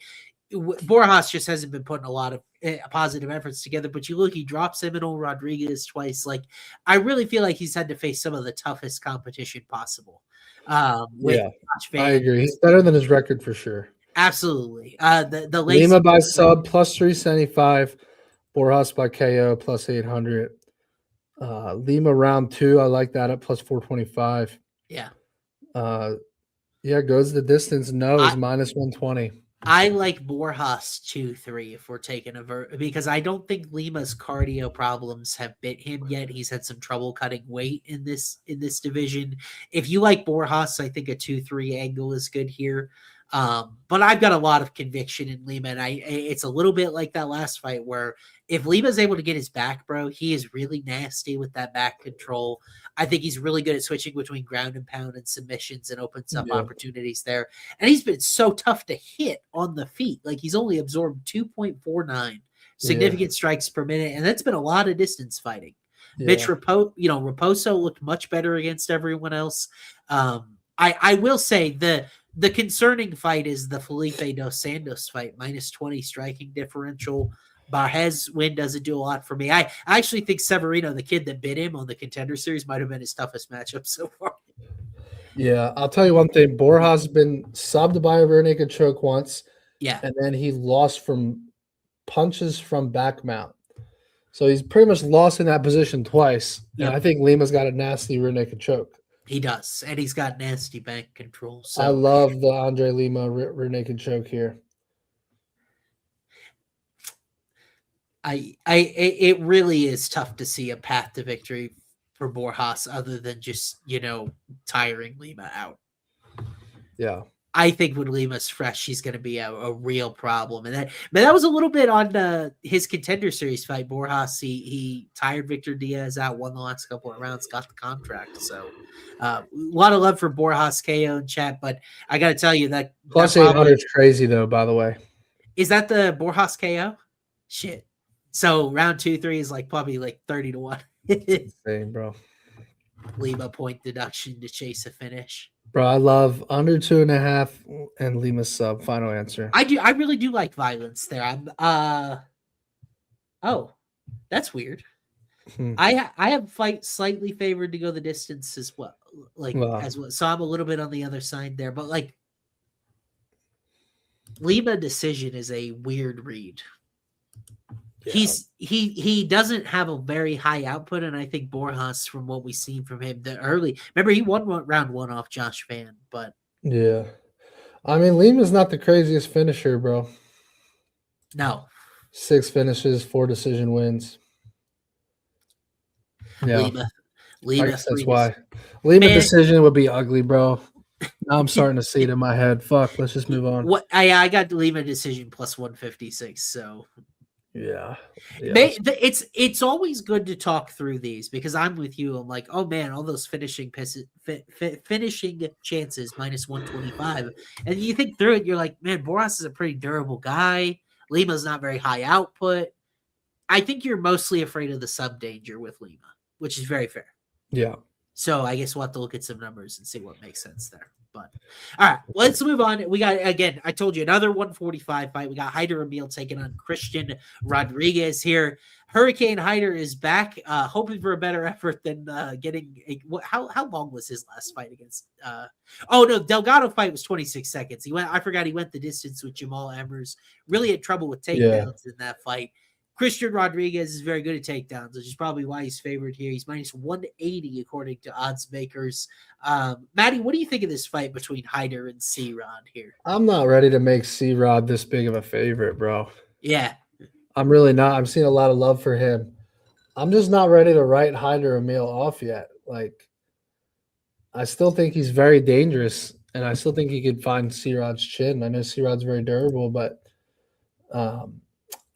Borjas just hasn't been putting a lot of positive efforts together, but you look, he dropped Seminole Rodriguez twice. Like, I really feel like he's had to face some of the toughest competition possible. I agree. He's better than his record for sure. Absolutely. The Lima by sub plus 375, Borjas by KO plus 800. Lima round 2, I like that at plus 425. Yeah. Goes the distance. No is minus 120. I like Borjas 2-3 if we're taking because I don't think Lima's cardio problems have bit him yet. He's had some trouble cutting weight in this division. If you like Borjas, I think a 2-3 angle is good here. But I've got a lot of conviction in Lima, and it's a little bit like that last fight where if Lima's able to get his back, bro, he is really nasty with that back control. I think he's really good at switching between ground and pound and submissions and opens up opportunities there. And he's been so tough to hit on the feet. Like, he's only absorbed 2.49 significant strikes per minute, and that's been a lot of distance fighting. Mitch Raposo looked much better against everyone else. I will say the concerning fight is the Felipe Dos Santos fight, minus 20 striking differential. Barhez win doesn't do a lot for me. I actually think Severino, the kid that bit him on the Contender Series, might have been his toughest matchup so far. Yeah, I'll tell you one thing. Borjas has been subbed by a rear naked choke once. Yeah. And then he lost from punches from back mount. So he's pretty much lost in that position twice. Yep. And I think Lima's got a nasty rear naked choke. He does, and he's got nasty bank control. So I love the Andre Lima rear naked choke here. It really is tough to see a path to victory for Borjas other than just, tiring Lima out. Yeah. I think when Lima's fresh, he's going to be a real problem. And that was a little bit on his Contender Series fight. Borjas, he tired Victor Diaz out, won the last couple of rounds, got the contract. So a lot of love for Borjas KO in chat, but I got to tell you that plus 800 is crazy though. By the way, is that the Borjas KO? Shit. So round 2-3 is probably 30-1. Insane, bro. Lima point deduction to chase a finish. Bro, I love under 2.5 and Lima sub. Final answer. I really do like violence there. Oh, that's weird. I have fight slightly favored to go the distance as well. As well. So I'm a little bit on the other side there, but Lima decision is a weird read. Yeah. He doesn't have a very high output, and I think Borjas, from what we've seen from him, remember he won round 1 off Josh Van, but yeah, I mean Lima's not the craziest finisher, bro. No, 6 finishes, 4 decision wins. Yeah, Lima. That's why Lima decision would be ugly, bro. Now I'm starting to see it in my head. Fuck, let's just move on. I got Lima decision plus 156, so. Yeah. It's always good to talk through these because I'm with you. I'm like, oh man, all those finishing chances minus 125, and you think through it, you're like, man, Borjas is a pretty durable guy. Lima's not very high output. I think you're mostly afraid of the sub danger with Lima, which is very fair. Yeah. So I guess we'll have to look at some numbers and see what makes sense there. But all right, let's move on. We got, again, I told you, another 145 fight. We got Haider Emil taking on Christian Rodriguez here. Hurricane Haider is back, hoping for a better effort than getting how long was his last fight against Delgado fight was 26 seconds. He went the distance with Jamal Emmers. Really had trouble with takedowns in that fight. Christian Rodriguez is very good at takedowns, which is probably why he's favored here. He's minus 180 according to odds makers. Matty, what do you think of this fight between Haider and C-Rod here? I'm not ready to make C-Rod this big of a favorite, bro. Yeah. I'm really not. I'm seeing a lot of love for him. I'm just not ready to write Haider Emil off yet. I still think he's very dangerous, and I still think he could find C-Rod's chin. I know C-Rod's very durable, but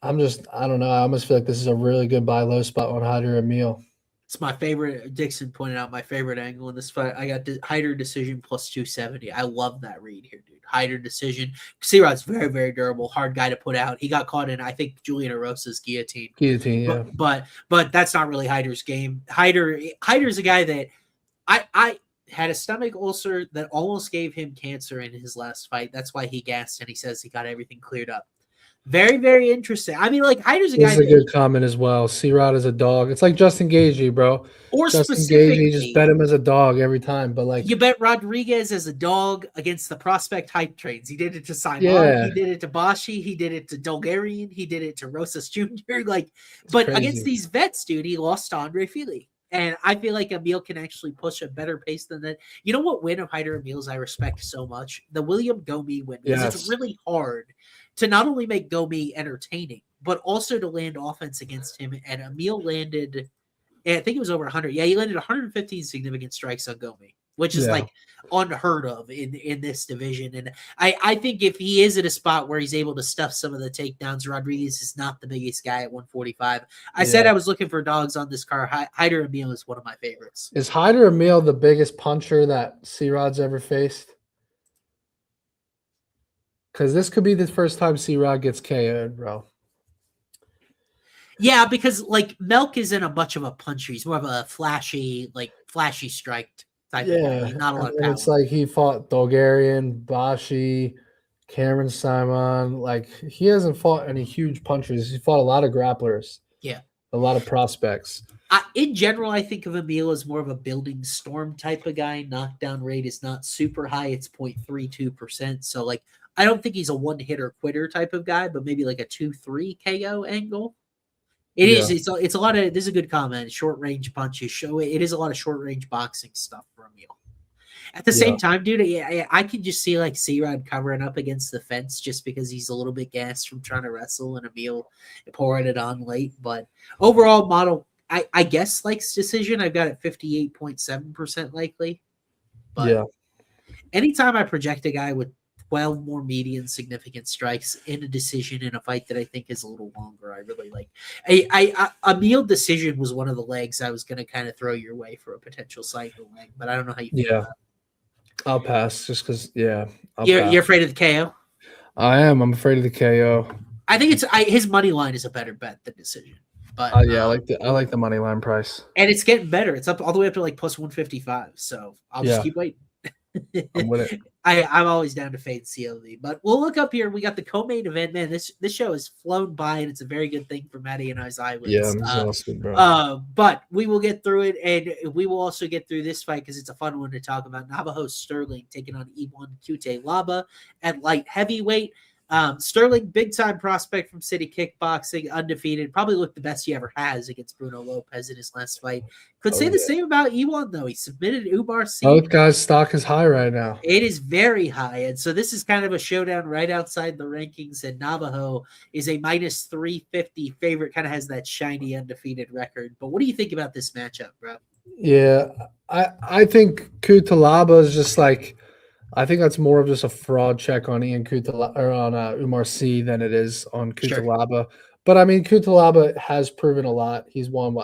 I don't know. I almost feel like this is a really good buy low spot on Haider Emil. It's my favorite. Dixon pointed out my favorite angle in this fight. I got Haider decision plus 270. I love that read here, dude. Haider decision. C-Rod's very, very durable. Hard guy to put out. He got caught in, I think, Julian Arosa's guillotine. Yeah. But that's not really Haider's game. Haider's a guy that I had a stomach ulcer that almost gave him cancer in his last fight. That's why he gassed, and he says he got everything cleared up. Very, very interesting. I mean, Haider's a guy. This is a good comment as well. C-Rod is a dog. It's like Justin Gaethje, bro. Or Justin Gaethje, you just bet him as a dog every time. But you bet Rodriguez as a dog against the prospect hype trains. He did it to Simon. He did it to Bashi. He did it to Dolgarian. He did it to Rosas Jr. But crazy. Against these vets, dude, he lost to Andre Fili. And I feel like Emil can actually push a better pace than that. You know what win of Haider Emil's I respect so much? The William Gomi win. Because it's really hard to not only make Gomi entertaining, but also to land offense against him. And Emil landed, I think it was over 100. Yeah, he landed 115 significant strikes on Gomi, which is unheard of in this division. And I think if he is at a spot where he's able to stuff some of the takedowns, Rodriguez is not the biggest guy at 145. I said I was looking for dogs on this card. Haider Emil is one of my favorites. Is Haider Emil the biggest puncher that C-Rod's ever faced? Because this could be the first time C-Rod gets KO'd, bro. Yeah, because Melk isn't a much of a puncher. He's more of a flashy strike type of guy. He's not a lot of power. It's like he fought Dolgarian, Bashi, Cameron Simon. He hasn't fought any huge punchers. He fought a lot of grapplers. Yeah. A lot of prospects. In general, I think of Emil as more of a building storm type of guy. Knockdown rate is not super high. It's 0.32%. So, I don't think he's a one-hitter quitter type of guy, but maybe a 2-3 KO angle It is. It's a lot of. This is a good comment. Short range punches. It is a lot of short range boxing stuff for Emil. At the same time, dude, I can just see like C-Rod covering up against the fence just because he's a little bit gassed from trying to wrestle and Emil pouring it on late. But overall model, I guess likes decision. I've got it 58.7% likely. But anytime I project a guy with 12 more median significant strikes in a decision in a fight that I think is a little longer, I really like. A Emil decision was one of the legs I was going to kind of throw your way for a potential cycle leg, but I don't know how you feel about it. I'll pass just because, you're afraid of the KO? I am. I'm afraid of the KO. I think his money line is a better bet than decision. But I like the money line price. And it's getting better. It's up all the way up to like plus 155. So I'll just keep waiting. I'm with it. I'm always down to fade CLV, but we'll look up here. We got the co-main event, man. This show has flown by, and it's a very good thing for Matty and I's eyelids. Yeah, I'm exhausted, bro. But we will get through it, and we will also get through this fight because it's a fun one to talk about. Navajo Sterling taking on Iwan Cutelaba at light heavyweight. Sterling, big time prospect from City Kickboxing, undefeated. Probably looked the best he ever has against Bruno Lopez in his last fight. Could say the same about Iwan, though. He submitted Umar C. Both guys' stock is high right now. It is very high. And so this is kind of a showdown right outside the rankings. And Navajo is a minus 350 favorite, kind of has that shiny undefeated record. But what do you think about this matchup, bro? Yeah, I think Cutelaba is just like, I think that's more of just a fraud check on Ian Cutelaba or on Umar C than it is on Cutelaba. Sure. But I mean, Cutelaba has proven a lot. He's won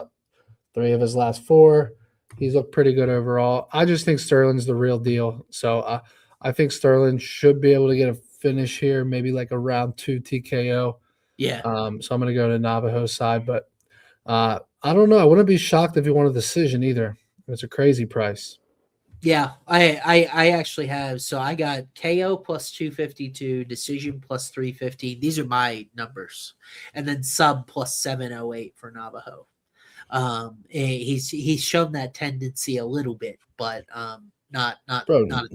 3 of his last 4. He's looked pretty good overall. I just think Sterling's the real deal. So I think Sterling should be able to get a finish here, maybe like a round 2 TKO. Yeah. So I'm going to go to Navajo's side, but I don't know. I wouldn't be shocked if he won a decision either. It's a crazy price. Yeah, I actually have. So I got KO plus 252, decision plus 350. These are my numbers. And then sub plus 708 for Navajo. He's shown that tendency a little bit, but not a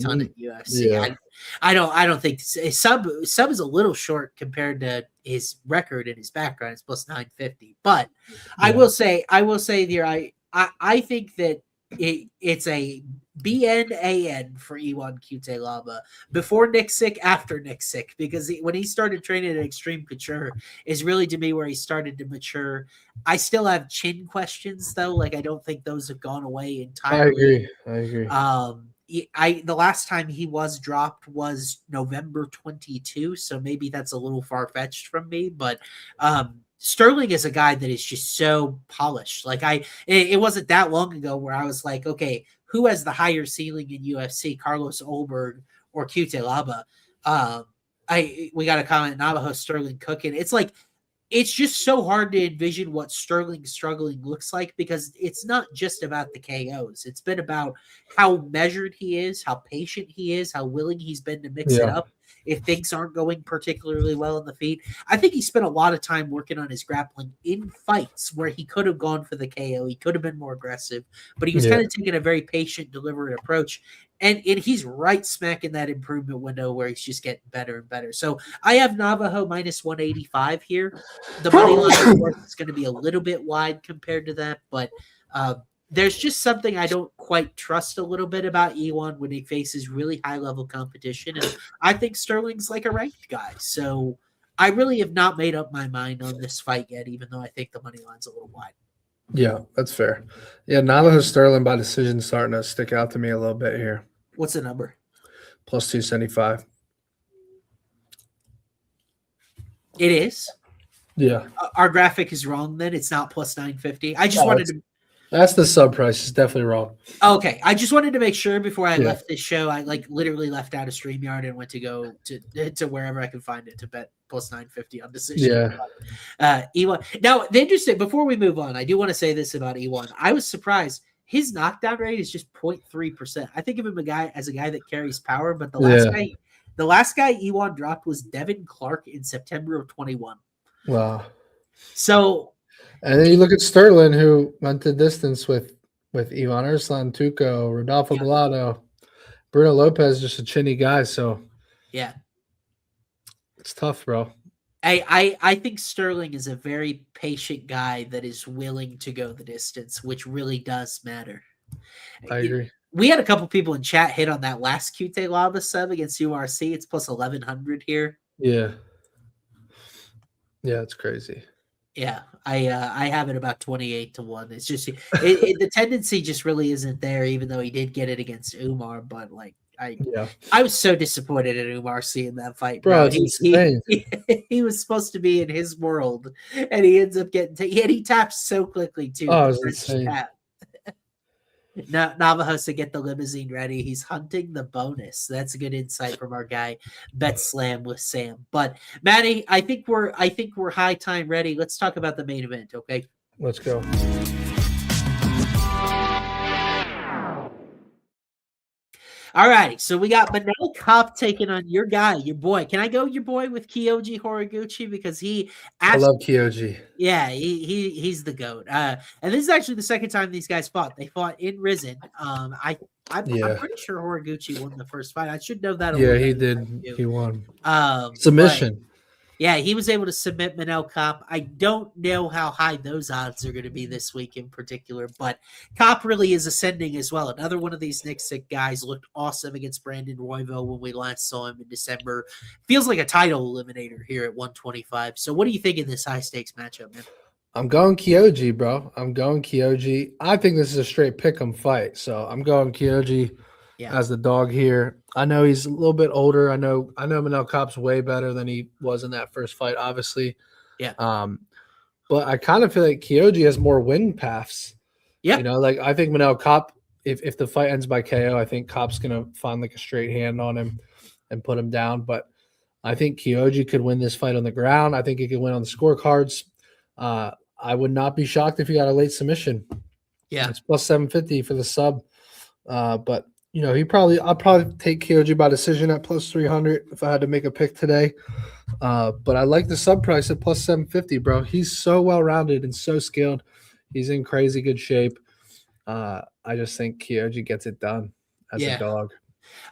ton in UFC. Yeah. I don't think sub is a little short compared to his record and his background. It's plus 950. But yeah. I will say there I think that it's a BNAN for Iwan Cutelaba before Nick Sick, after Nick Sick, because when he started training at Extreme Couture is really to me where he started to mature. I still have chin questions though. Like I don't think those have gone away entirely. I agree. The last time he was dropped was November 22, so maybe that's a little far-fetched from me, but Sterling is a guy that is just so polished. Like it wasn't that long ago where I was like, okay, who has the higher ceiling in UFC, Carlos Olberg or Cutelaba? We got a comment, Navajo Sterling cooking. It's like, it's just so hard to envision what Sterling struggling looks like because it's not just about the KOs. It's been about how measured he is, how patient he is, how willing he's been to mix it up if things aren't going particularly well in the feet. I think he spent a lot of time working on his grappling in fights where he could have gone for the KO. He could have been more aggressive, but he was kind of taking a very patient, deliberate approach. And he's right smack in that improvement window where he's just getting better and better. So I have Navajo minus 185 here. The money line, of course, is going to be a little bit wide compared to that, but there's just something I don't quite trust a little bit about Iwan when he faces really high-level competition. And I think Sterling's like a ranked guy. So I really have not made up my mind on this fight yet, even though I think the money line's a little wide. Yeah, that's fair. Yeah, Navajo Sterling by decision starting to stick out to me a little bit here. What's the number? Plus 275. It is? Yeah. Our graphic is wrong then? It's not plus 950? I just wanted to... That's the sub price. It's definitely wrong. Okay. I just wanted to make sure before I left this show, I literally left out a StreamYard and went to go to wherever I could find it to bet plus 950 on decision. Yeah. Iwan. Now, the interesting, before we move on, I do want to say this about Iwan. I was surprised. His knockdown rate is just 0.3%. I think of him as a guy that carries power, but the last guy Iwan dropped was Devin Clark in September of 21. Wow. So, and then you look at Sterling, who went the distance with Ivan Arslan, Tuco, Rodolfo Bellato, Bruno Lopez, just a chinny guy. So yeah, it's tough, bro. I think Sterling is a very patient guy that is willing to go the distance, which really does matter. I agree. We had a couple people in chat hit on that last Qt Lava sub against URC. It's plus 1100 here. Yeah. Yeah, it's crazy. Yeah, I have it about 28-1. It's just the tendency just really isn't there, even though he did get it against Umar. But like I was so disappointed in Umar seeing that fight, bro. It's insane. He was supposed to be in his world, and he ends up getting and he taps so quickly too. Oh, it was insane. Tap. Navajos to get the limousine ready. He's hunting the bonus. That's a good insight from our guy, Bet Slam with Sam. But Matty, I think we're high time ready. Let's talk about the main event, okay? Let's go. All right, so we got Manel Kopp taking on your guy, your boy. Can I go your boy with Kyoji Horiguchi because I love Kyoji. Yeah, he's the GOAT. And this is actually the second time these guys fought. They fought in Risen. I'm pretty sure Horiguchi won the first fight. I should know that. Yeah, he did. He won. Submission. Yeah, he was able to submit Manel Kopp. I don't know how high those odds are going to be this week in particular, but Kopp really is ascending as well. Another one of these Nick Sick guys looked awesome against Brandon Royval when we last saw him in December. Feels like a title eliminator here at 125. So what do you think in this high stakes matchup, man? I'm going Kyoji, bro. I'm going Kyoji. I think this is a straight pick'em fight, so I'm going Kyoji as the dog here. I know he's a little bit older. I know Manel Kopp's way better than he was in that first fight, obviously. Yeah. But I kind of feel like Kyoji has more win paths. Yeah. You know, like I think Manel Kopp, if the fight ends by KO, I think Kopp's gonna find like a straight hand on him and put him down. But I think Kyoji could win this fight on the ground. I think he could win on the scorecards. I would not be shocked if he got a late submission. Yeah. It's plus 750 for the sub. But you know, I'll probably take Kyoji by decision at plus 300 if I had to make a pick today. But I like the sub price at plus 750, bro. He's so well-rounded and so skilled. He's in crazy good shape. I just think Kyoji gets it done as a dog.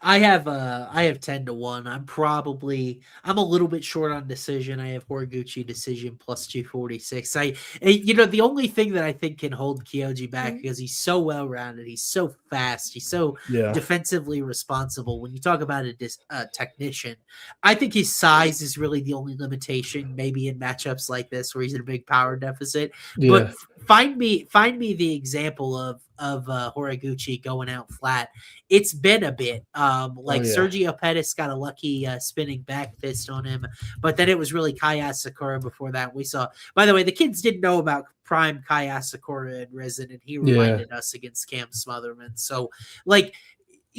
I have 10-1. I'm a little bit short on decision. I have Horiguchi decision plus 246. The only thing that I think can hold Kyoji back because he's so well rounded, he's so fast, he's so defensively responsible. When you talk about a technician, I think his size is really the only limitation, maybe in matchups like this where he's in a big power deficit. Yeah. But find me the example of Horiguchi going out flat. It's been a bit Sergio Pettis got a lucky spinning back fist on him, but then it was really Kaya Sakura before that. We saw, by the way, the kids didn't know about prime Kaya Sakura and Risen, and he reminded us against Cam Smotherman. So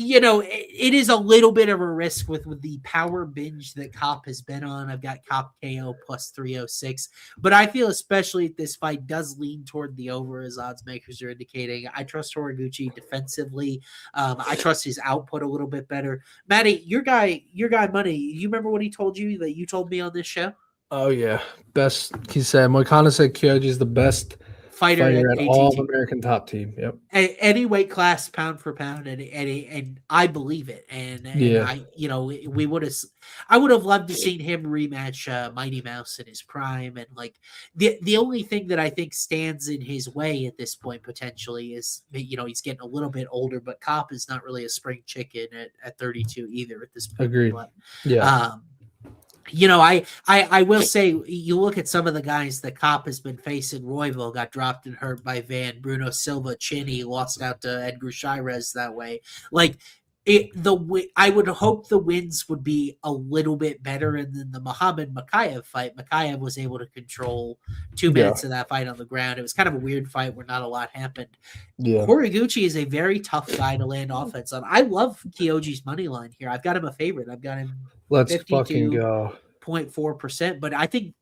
it is a little bit of a risk with the power binge that Kopp has been on. I've got Kopp KO plus 306, but I feel especially this fight does lean toward the over as odds makers are indicating. I trust Horiguchi defensively. I trust his output a little bit better. Matty, your guy Money, you remember what he told you that you told me on this show? Oh yeah. Best, he said, Moicano said Kyoji is the best fighter at all American top team. Yep. Any weight class, pound for pound, and I believe it. And I would have loved to seen him rematch Mighty Mouse in his prime. And the only thing that I think stands in his way at this point potentially is he's getting a little bit older, but Kopp is not really a spring chicken at 32 either at this point. Agreed. But, yeah. I will say, you look at some of the guys that Kopp has been facing. Royval got dropped and hurt by Van. Bruno Silva, Chinny lost out to Edgar Shirez that way. I would hope the wins would be a little bit better. And then the Muhammad Makayev fight, Makayev was able to control 2 minutes of that fight on the ground. It was kind of a weird fight where not a lot happened. Yeah. Horiguchi is a very tough guy to land offense on. I love Kyoji's money line here. I've got him a favorite. I've got him. Let's fucking go. 0.4%, but I think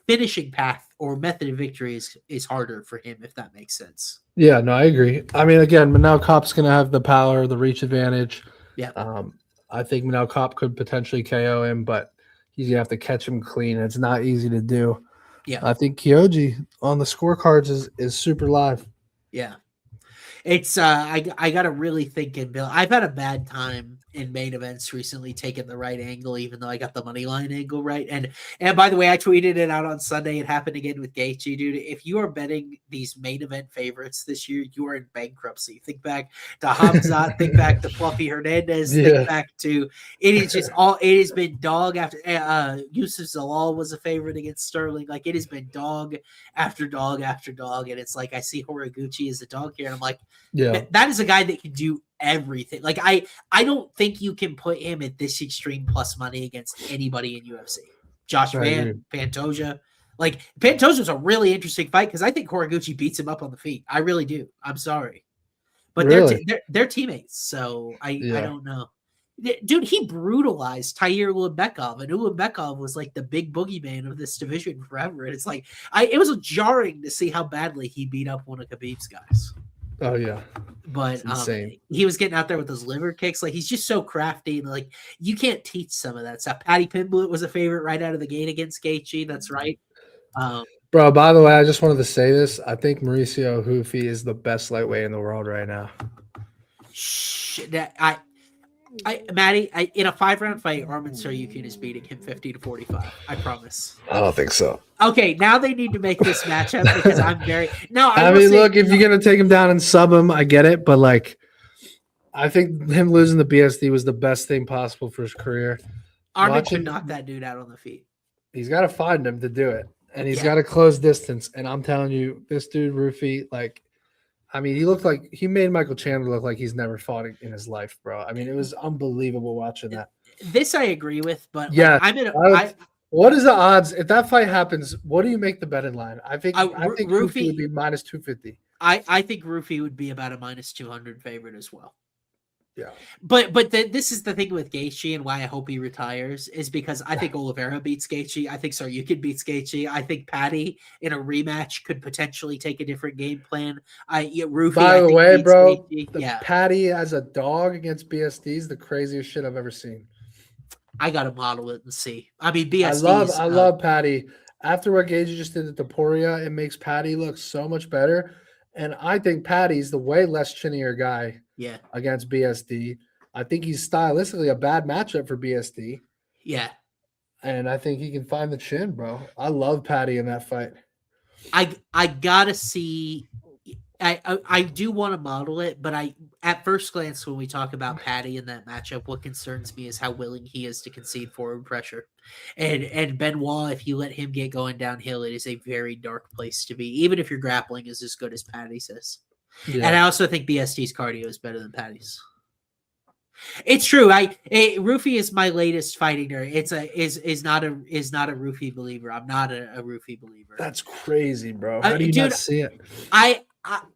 finishing path or method of victory is harder for him, if that makes sense. Yeah, no, I agree. I mean, again, Manel Kopp's going to have the power, the reach advantage. Yeah. I think Manel Kopp could potentially KO him, but he's going to have to catch him clean. It's not easy to do. Yeah. I think Kyoji on the scorecards is super live. Yeah. It's I got to really think and build. I've had a bad time in main events recently taken the right angle, even though I got the money line angle right. And by the way, I tweeted it out on Sunday. It happened again with Gaethje, dude. If you are betting these main event favorites this year, you are in bankruptcy. Think back to Hamzat, think back to Fluffy Hernandez, think back to it has been dog after Yusuf Zalal was a favorite against Sterling. Like it has been dog after dog after dog. And it's like I see Horiguchi as a dog here, and I'm like, that is a guy that can do everything. Like I don't think you can put him at this extreme plus money against anybody in UFC. Josh Pantoja. Like Pantoja was a really interesting fight because I think Horiguchi beats him up on the feet. I really do. I'm sorry, but they're teammates, so I don't know. Dude, he brutalized Tair Ulanbekov, and Ulanbekov was like the big boogeyman of this division forever. And it's like it was jarring to see how badly he beat up one of Khabib's guys. Oh yeah, but he was getting out there with those liver kicks. Like he's just so crafty, and like you can't teach some of that stuff. Paddy Pimblett was a favorite right out of the gate against Gaethje. That's right. Bro, by the way, I just wanted to say this. I think Mauricio Hoofy is the best lightweight in the world right now. Matty, in a 5-round fight, Arman Saryukin is beating him 50-45. I promise. I don't think so. Okay, now they need to make this matchup because I'm very look, if you're gonna take him down and sub him, I get it, but like, I think him losing the BSD was the best thing possible for his career. Arman could knock that dude out on the feet. He's got to find him to do it, and he's got to close distance. And I'm telling you, this dude Rufy, like. I mean, he made Michael Chandler look like he's never fought in his life, bro. I mean, it was unbelievable watching that. This I agree with, but what is the odds if that fight happens? What do you make the betting line? I think Rufy would be minus 250. I think Rufy would be about a minus 200 favorite as well. Yeah, but this is the thing with Gaethje and why I hope he retires is because I think Oliveira beats Gaethje. I think Saryukin beats Gaethje. I think Paddy in a rematch could potentially take a different game plan. Rufy, by the way, bro, Gaethje. Paddy as a dog against BSD is the craziest shit I've ever seen. I gotta model it and see. I mean, BSD. I love Paddy. After what Gaethje just did at Taporia, it makes Paddy look so much better. And I think Paddy's the way less chinnier guy. Yeah. Against BSD. I think he's stylistically a bad matchup for BSD. Yeah. And I think he can find the chin, bro. I love Paddy in that fight. I gotta see. I do want to model it, but at first glance when we talk about Paddy in that matchup, what concerns me is how willing he is to concede forward pressure. And Benoit, if you let him get going downhill, it is a very dark place to be, even if your grappling is as good as Paddy's is. Yeah. And I also think BSD's cardio is better than Paddy's. It's true. Rufy is my latest fighting nerd. Is not a Rufy believer. I'm not a Rufy believer. That's crazy, bro. How do you not see it?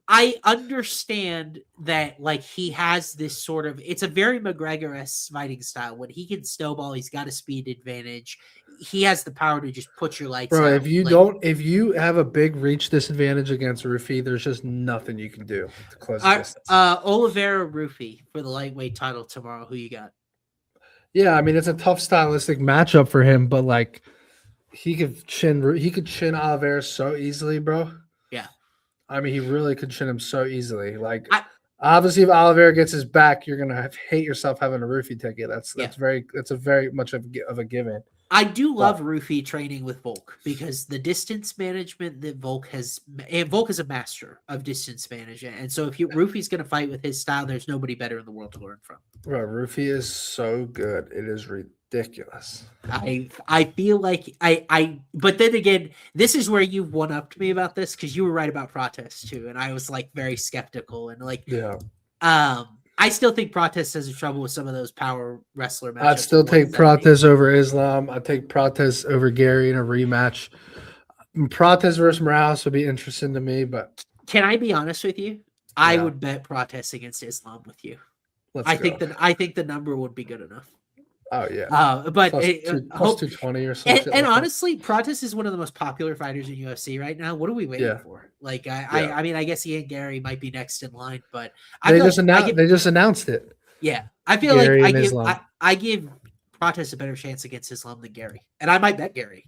I understand that like he has this sort of it's a very McGregor-esque fighting style. When he can snowball, he's got a speed advantage. He has the power to just put your lights out. Bro, if you have a big reach disadvantage against Rufy, there's just nothing you can do to close the distance. Oliveira Rufy for the lightweight title tomorrow. Who you got? Yeah, I mean it's a tough stylistic matchup for him, but like he could chin Oliveira so easily, bro. Yeah. I mean, he really could chin him so easily. Like, obviously, if Oliveira gets his back, you're gonna hate yourself having a Rufy ticket. That's a very much of a given. I do love Rufy training with Volk because the distance management that Volk is a master of distance management, and so if Rufy's gonna fight with his style, there's nobody better in the world to learn from. Bro, Rufy is so good; it is ridiculous. I feel like but then again, this is where you've one-upped me about this because you were right about Protest too, and I was like very skeptical and like I still think Protest has trouble with some of those power wrestler matchups. I'd still take Protest over Islam. I'd take Protest over Gary in a rematch. Protest versus Morales would be interesting to me, but can I be honest with you? I would bet Protest against Islam with you. I think the number would be good enough. Oh yeah, but plus 220 or something. And honestly, Protest is one of the most popular fighters in UFC right now. What are we waiting for? Like, I mean, I guess Ian Gary might be next in line, but they just announced it. Yeah, I feel Gary like I give Protest a better chance against Islam than Gary, and I might bet Gary.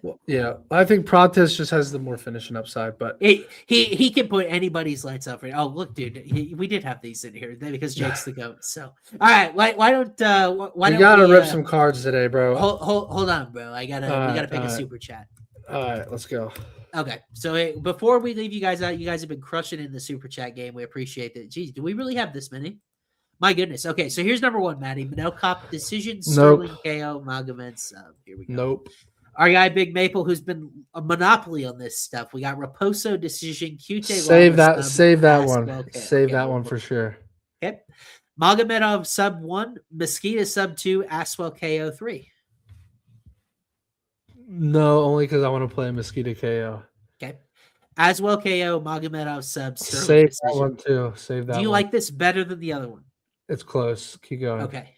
Well, yeah, I think Prates just has the more finishing upside, but he can put anybody's lights up. Oh, look, dude, we did have these in here because Jake's the goat. So, all right, why don't we gotta rip some cards today, bro. Hold on, bro. We gotta pick a super chat. All right, let's go. Okay, so before we leave you guys out, you guys have been crushing in the super chat game. We appreciate that. Geez, do we really have this many? My goodness. Okay, so here's number one, Matty. Manel Cop decision, Sterling KO, Magomed sub. Here we go. Nope. Our guy Big Maple, who's been a monopoly on this stuff. We got Raposo decision, QT. Save that one. Save that one for sure. Okay. Magomedov sub 1, Mosquito sub 2, Aswell KO 3. No, only because I want to play Mosquito KO. Okay. Aswell KO, Magomedov sub. Save that one too. Save that. Do you like this better than the other one? It's close. Keep going. Okay.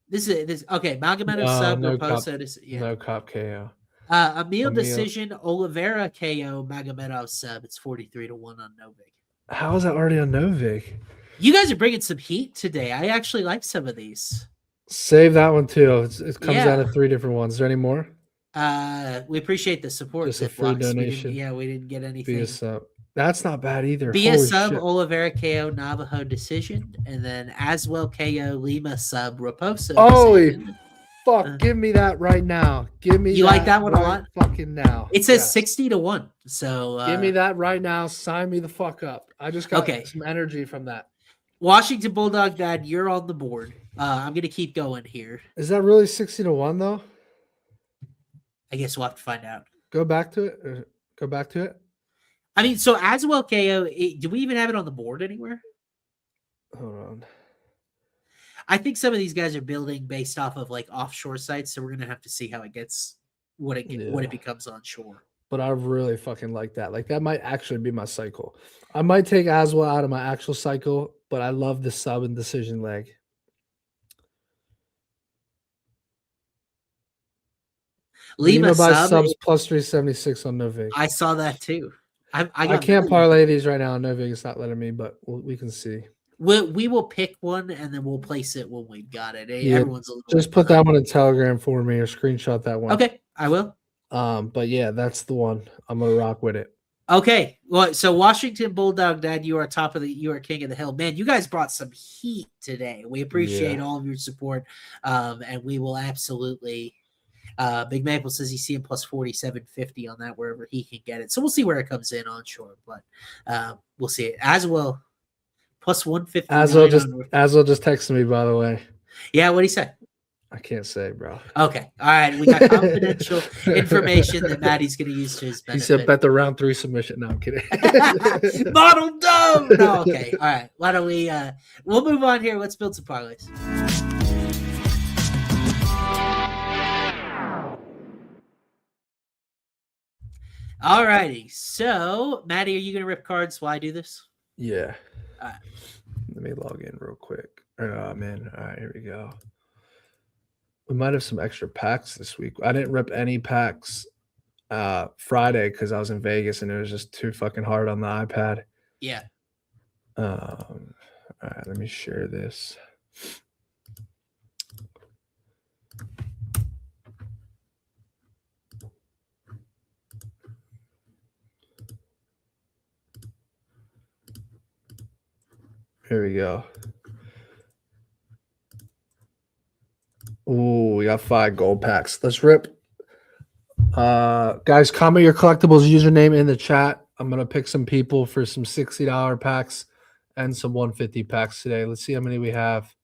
This is okay. Magomedov sub, Raposo. No cop KO. Emil decision, Oliveira KO, Magomedov sub. It's 43-1 on Novik. How is that already on Novik? You guys are bringing some heat today. I actually like some of these. Save that one too. It comes down to 3 different ones. Is there any more? We appreciate the support. Just a free donation. We didn't get anything. Be a sub. That's not bad either. Be a sub, Oliveira KO, Navajo decision, and then Aswell KO, Lima sub, Raposo. Holy fuck! Give me that right now. Give me. You like that one a lot? Fucking now. It says 60-1. So give me that right now. Sign me the fuck up. I just got some energy from that. Washington Bulldog Dad, you're on the board. I'm gonna keep going here. Is that really 60-1 though? I guess we'll have to find out. Go back to it. I mean, so Aswell KO, do we even have it on the board anywhere? Hold on. I think some of these guys are building based off of like offshore sites, so we're gonna have to see how it gets what it becomes on shore. But I really fucking like that. Like that might actually be my cycle. I might take Aswell out of my actual cycle, but I love the sub and decision leg. Lima by subs plus 376 on Novik. I saw that too. I can't parlay these right now. Novik is not letting me, but we can see. We will pick one and then we'll place it when we've got it. Everyone's just put that one in Telegram for me or screenshot that one. Okay, I will. But yeah, that's the one. I'm gonna rock with it. Okay, well, so Washington Bulldog Dad, you are king of the hill, man. You guys brought some heat today. We appreciate all of your support, and we will absolutely. Big Maple says he's seeing plus 47.50 on that wherever he can get it. So we'll see where it comes in onshore, but we'll see it as well. Plus 150. Aswell just texted me, by the way. Yeah, what did he say? I can't say, bro. Okay, all right. We got confidential information that Maddie's going to use to his benefit. He said bet the round 3 submission. No, I'm kidding. Model dome. No, okay, all right. Why don't we? We'll move on here. Let's build some parlays. All righty. So, Maddie, are you going to rip cards while I do this? Yeah. All right. Let me log in real quick. Oh, man. All right, here we go. We might have some extra packs this week. I didn't rip any packs Friday because I was in Vegas and it was just too fucking hard on the iPad. Yeah. All right, let me share this. Here we go. Ooh, we got 5 gold packs. Let's rip. Guys, comment your collectibles username in the chat. I'm going to pick some people for some $60 packs and some 150 packs today. Let's see how many we have.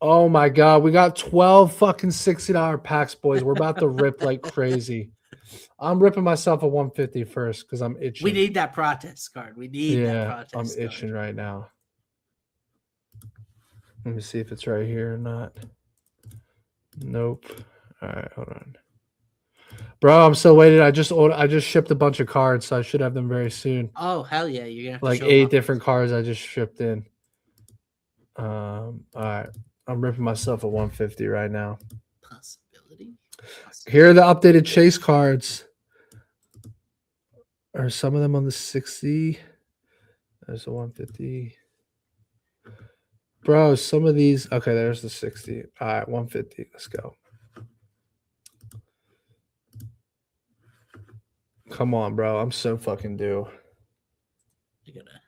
Oh, my God. We got 12 fucking $60 packs, boys. We're about to rip like crazy. I'm ripping myself a 150 first because I'm itching. We need that protest card. We need that protest I'm itching right now. Let me see if it's right here or not. Nope. All right, hold on. Bro, I'm still waiting. I just shipped a bunch of cards, so I should have them very soon. Oh, hell yeah. You're gonna have like 8 different cards I just shipped in. All right. I'm ripping myself a 150 right now. Possibility. Here are the updated chase cards. Are some of them on the 60? There's a 150. Bro, some of these. Okay, there's the 60. All right, 150. Let's go. Come on, bro. I'm so fucking due. You're gonna.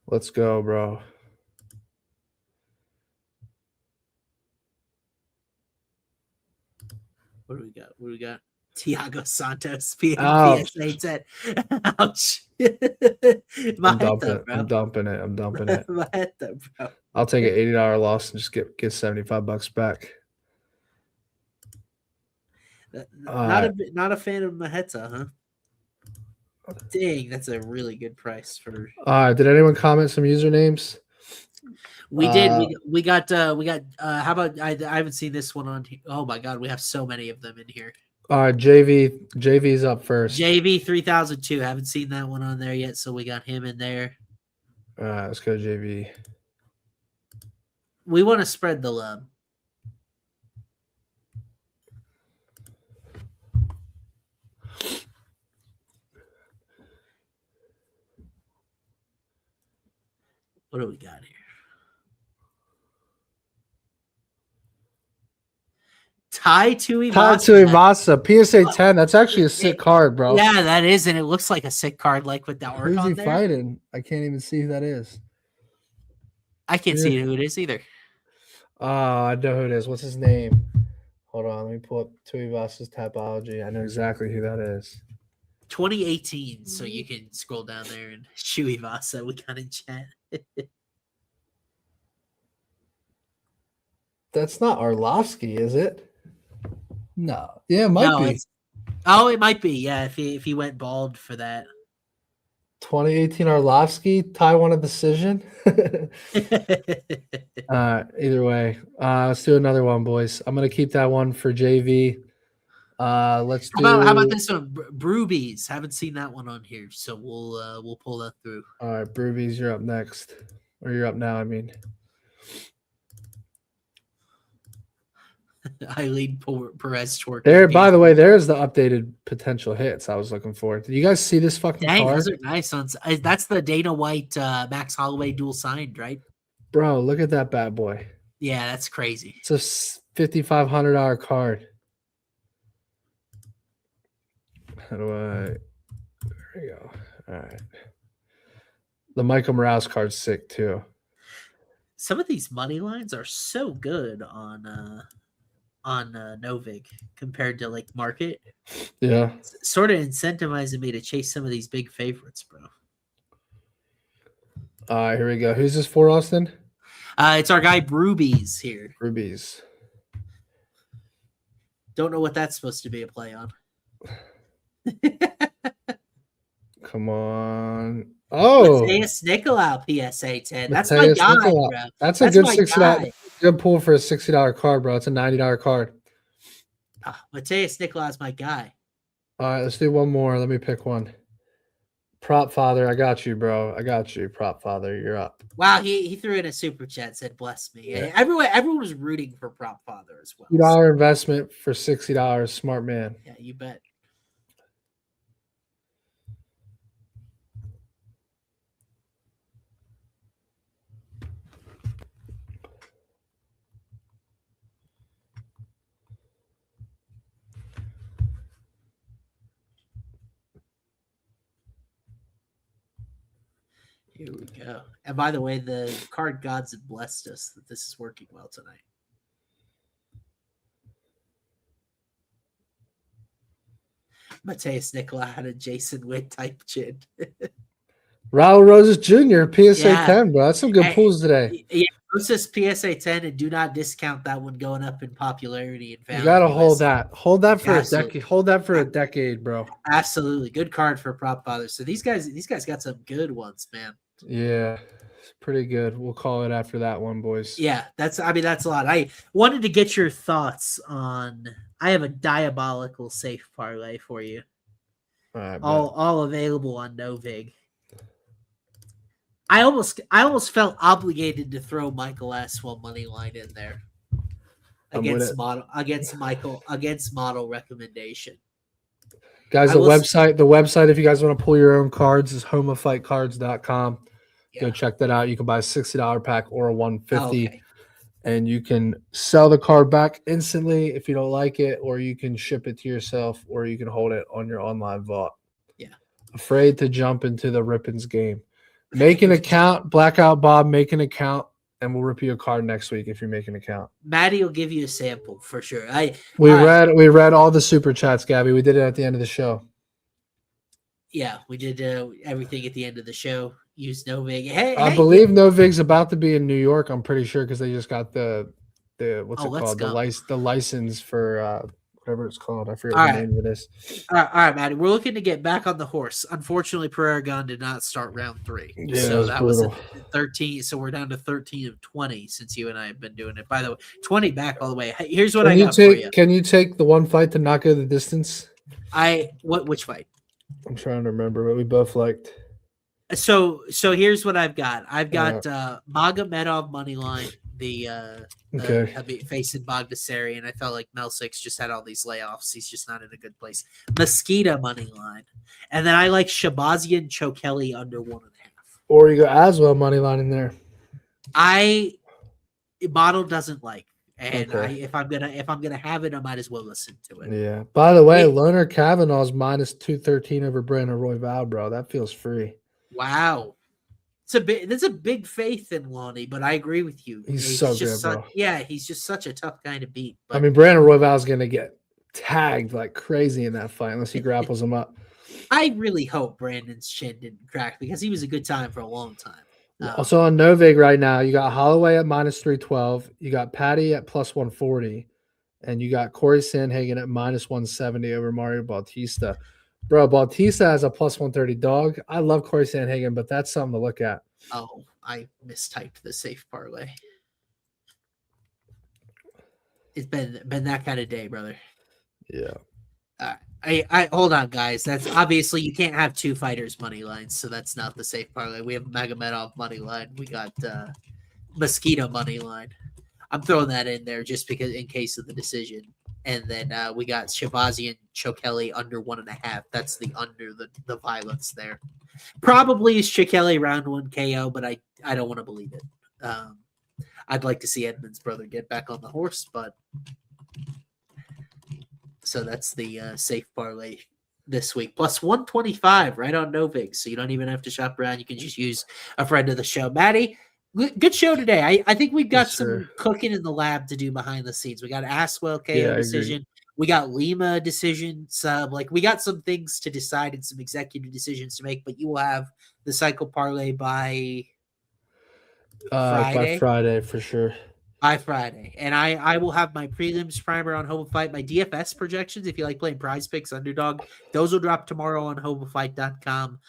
Let's go, bro. What do we got? What do we got? Thiago Santos being Ouch. PSA 10. Ouch. I'm dumping it. I'm dumping it. I'm dumping it. Maheta, bro. I'll take an $80 loss and just get $75 back. Not a fan of Maheta, huh? Dang, that's a really good price for. Did anyone comment some usernames? We did. We got. How about I haven't seen this one on. Oh my god, we have so many of them in here. JV's up first. JV 3002. Haven't seen that one on there yet, so we got him in there. All right, let's go JV. We want to spread the love. What do we got here? Tai Tuivasa. PSA 10. That's actually a sick card, bro. Yeah, that is, and it looks like a sick card, like with the arc Who's on he there. fighting? I can't even see who that is. I can't see who it is either. I know who it is. What's his name? Hold on, let me pull up Tuivasa's Tapology. I know exactly who that is. 2018, so you can scroll down there and Tuivasa. We got in chat. That's not Arlovsky, is it? No. Yeah, it might be. It might be. Yeah, if he went bald for that. 2018 Arlovsky, Taiwan a decision. Either way, let's do another one, boys. I'm gonna keep that one for JV. Let's do. How about this one, Brewbies? Haven't seen that one on here, so we'll pull that through. All right, Brewbies, you're up next, or you're up now. I mean, Eileen Perez twerking. There, by the way, there's the updated potential hits I was looking for. Did you guys see this fucking Dang, card? those are nice ones. That's the Dana White Max Holloway dual signed, right? Bro, look at that bad boy. Yeah, that's crazy. It's a $5,500 card. How do I? There we go. All right. The Michael Morales card's sick too. Some of these money lines are so good on Novig compared to like market. Yeah. It's sort of incentivizing me to chase some of these big favorites, bro. All right, here we go. Who's this for, Austin? It's our guy Brewbies here. Rubies. Don't know what that's supposed to be a play on. Come on. Oh, Mateus Nicolau PSA 10. That's my guy, bro. That's a good $60. Good pull for a $60 card, bro. It's a $90 card. Mateus Nicolau is my guy. All right, let's do one more. Let me pick one. Prop Father, I got you, bro. I got you. Prop Father, you're up. Wow, he threw in a super chat, said bless me. Yeah. Everyone was rooting for Prop Father as well. $2 investment for $60. Smart man. Yeah, you bet. Here we go. And by the way, the card gods have blessed us that this is working well tonight. Mateus Nicolau had a Jason Witt type chin. Raul Roses Jr., PSA 10, bro. That's some good pulls today. Yeah, it's just PSA 10, and do not discount that one going up in popularity and value. You gotta hold that. Hold that for a decade. Hold that for a decade, bro. Absolutely. Good card for Prop Father. So these guys got some good ones, man. Yeah, it's pretty good. We'll call it after that one, boys. Yeah, that's a lot. I wanted to get your thoughts on. I have a diabolical safe parlay for you. All available on Novig. I almost felt obligated to throw Michael Aswell money line in there against model recommendation. Guys, the website, if you guys want to pull your own cards, is homofightcards.com. Yeah. Go check that out. You can buy a $60 pack or a $150, okay. and you can sell the card back instantly if you don't like it, or you can ship it to yourself, or you can hold it on your online vault. Yeah. Afraid to jump into the Rippins game. Make an account, Blackout Bob, make an account, and we'll rip you a card next week if you make an account. Matty will give you a sample for sure. We read all the super chats, Gabby. We did it at the end of the show. Yeah, we did everything at the end of the show. Use Novig. I believe Novig's about to be in New York. I'm pretty sure because they just got the what's it called? The license for whatever it's called. I forget the name of this. All right, Matty. We're looking to get back on the horse. Unfortunately, Paragon did not start round 3. Yeah, so that brutal. was 13. So we're down to 13 of 20 since you and I have been doing it. By the way, 20 back all the way. Here's what I got for you. Can you take the one fight to not go the distance? Which fight? I'm trying to remember what we both liked. So here's what I've got. I've got Magomedov money line. Facing Bogdasarian, and I felt like Melsix just had all these layoffs. He's just not in a good place. Mosquito money line, and then I like Shabazian Chokeli under 1.5. Or you go Aswell money line in there. Model doesn't like, and if I'm gonna have it, I might as well listen to it. Yeah. By the way, Loner Kavanaugh's minus 213 over Brandon Royval, bro. That feels free. Wow. There's a big faith in Lonnie, but I agree with you. He's so good, bro. Yeah, he's just such a tough guy to beat. But, I mean, Brandon Royval's going to get tagged like crazy in that fight unless he grapples him up. I really hope Brandon's chin didn't crack because he was a good time for a long time. Also on Novig right now, you got Holloway at minus 312. You got Patty at plus 140. And you got Corey Sandhagen at minus 170 over Mario Bautista. Bro, Bautista has a plus 130 dog. I love Corey Sandhagen, but that's something to look at. Oh, I mistyped the safe parlay. It's been that kind of day, brother. Yeah. I hold on, guys. That's obviously you can't have two fighters money lines, so that's not the safe parlay. We have Magomedov money line. We got Mosquito money line. I'm throwing that in there just because in case of the decision. And then we got Shabazian Chokeli under 1.5. That's the under the violence there. Probably is Chokeli round 1 KO, but I don't want to believe it. I'd like to see Edmund's brother get back on the horse, but so that's the safe parlay this week. Plus 125 right on Novig, so you don't even have to shop around. You can just use a friend of the show. Matty, good show today. I think we've got some cooking in the lab to do behind the scenes. We got Aswell KO decision. We got Lima decision sub. Like we got some things to decide and some executive decisions to make, but you will have the cycle parlay by Friday. By Friday for sure. By Friday. And I will have my prelims primer on Hobo Fight, my DFS projections. If you like playing prize picks, underdog, those will drop tomorrow on hobofight.com,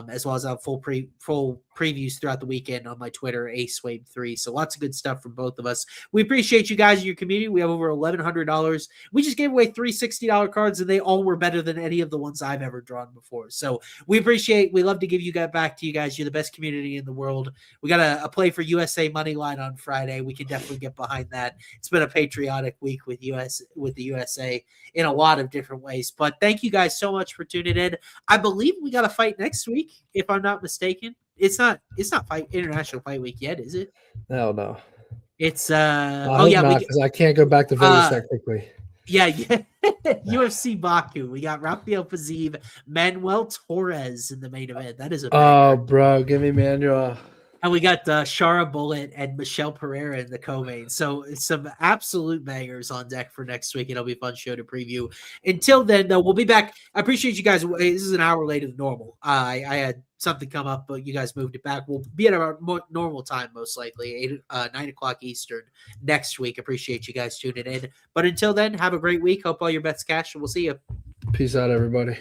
as well as I'll full previews throughout the weekend on my Twitter, Swaim3. So lots of good stuff from both of us. We appreciate you guys in your community. We have over $1,100. We just gave away 3 $60 cards, and they all were better than any of the ones I've ever drawn before. So we love to give you guys back to you guys. You're the best community in the world. We got a play for USA money line on Friday. We can definitely get behind that. It's been a patriotic week with the USA in a lot of different ways. But thank you guys so much for tuning in. I believe we got a fight next week, if I'm not mistaken. It's not International Fight Week yet, is it? Hell no. It's because I can't go back to Vegas that quickly. Yeah. UFC Baku. We got Rafael Fiziev, Manuel Torres in the main event. That is a banger. Bro, give me Manuel. And we got Shara Bullet and Michelle Pereira in the co-main. So it's some absolute bangers on deck for next week. It'll be a fun show to preview. Until then, though, we'll be back. I appreciate you guys. This is an hour later than normal. I had something come up, but you guys moved it back. We'll be at our normal time, most likely, 9 o'clock Eastern next week. Appreciate you guys tuning in. But until then, have a great week. Hope all your bets cash, and we'll see you. Peace out, everybody.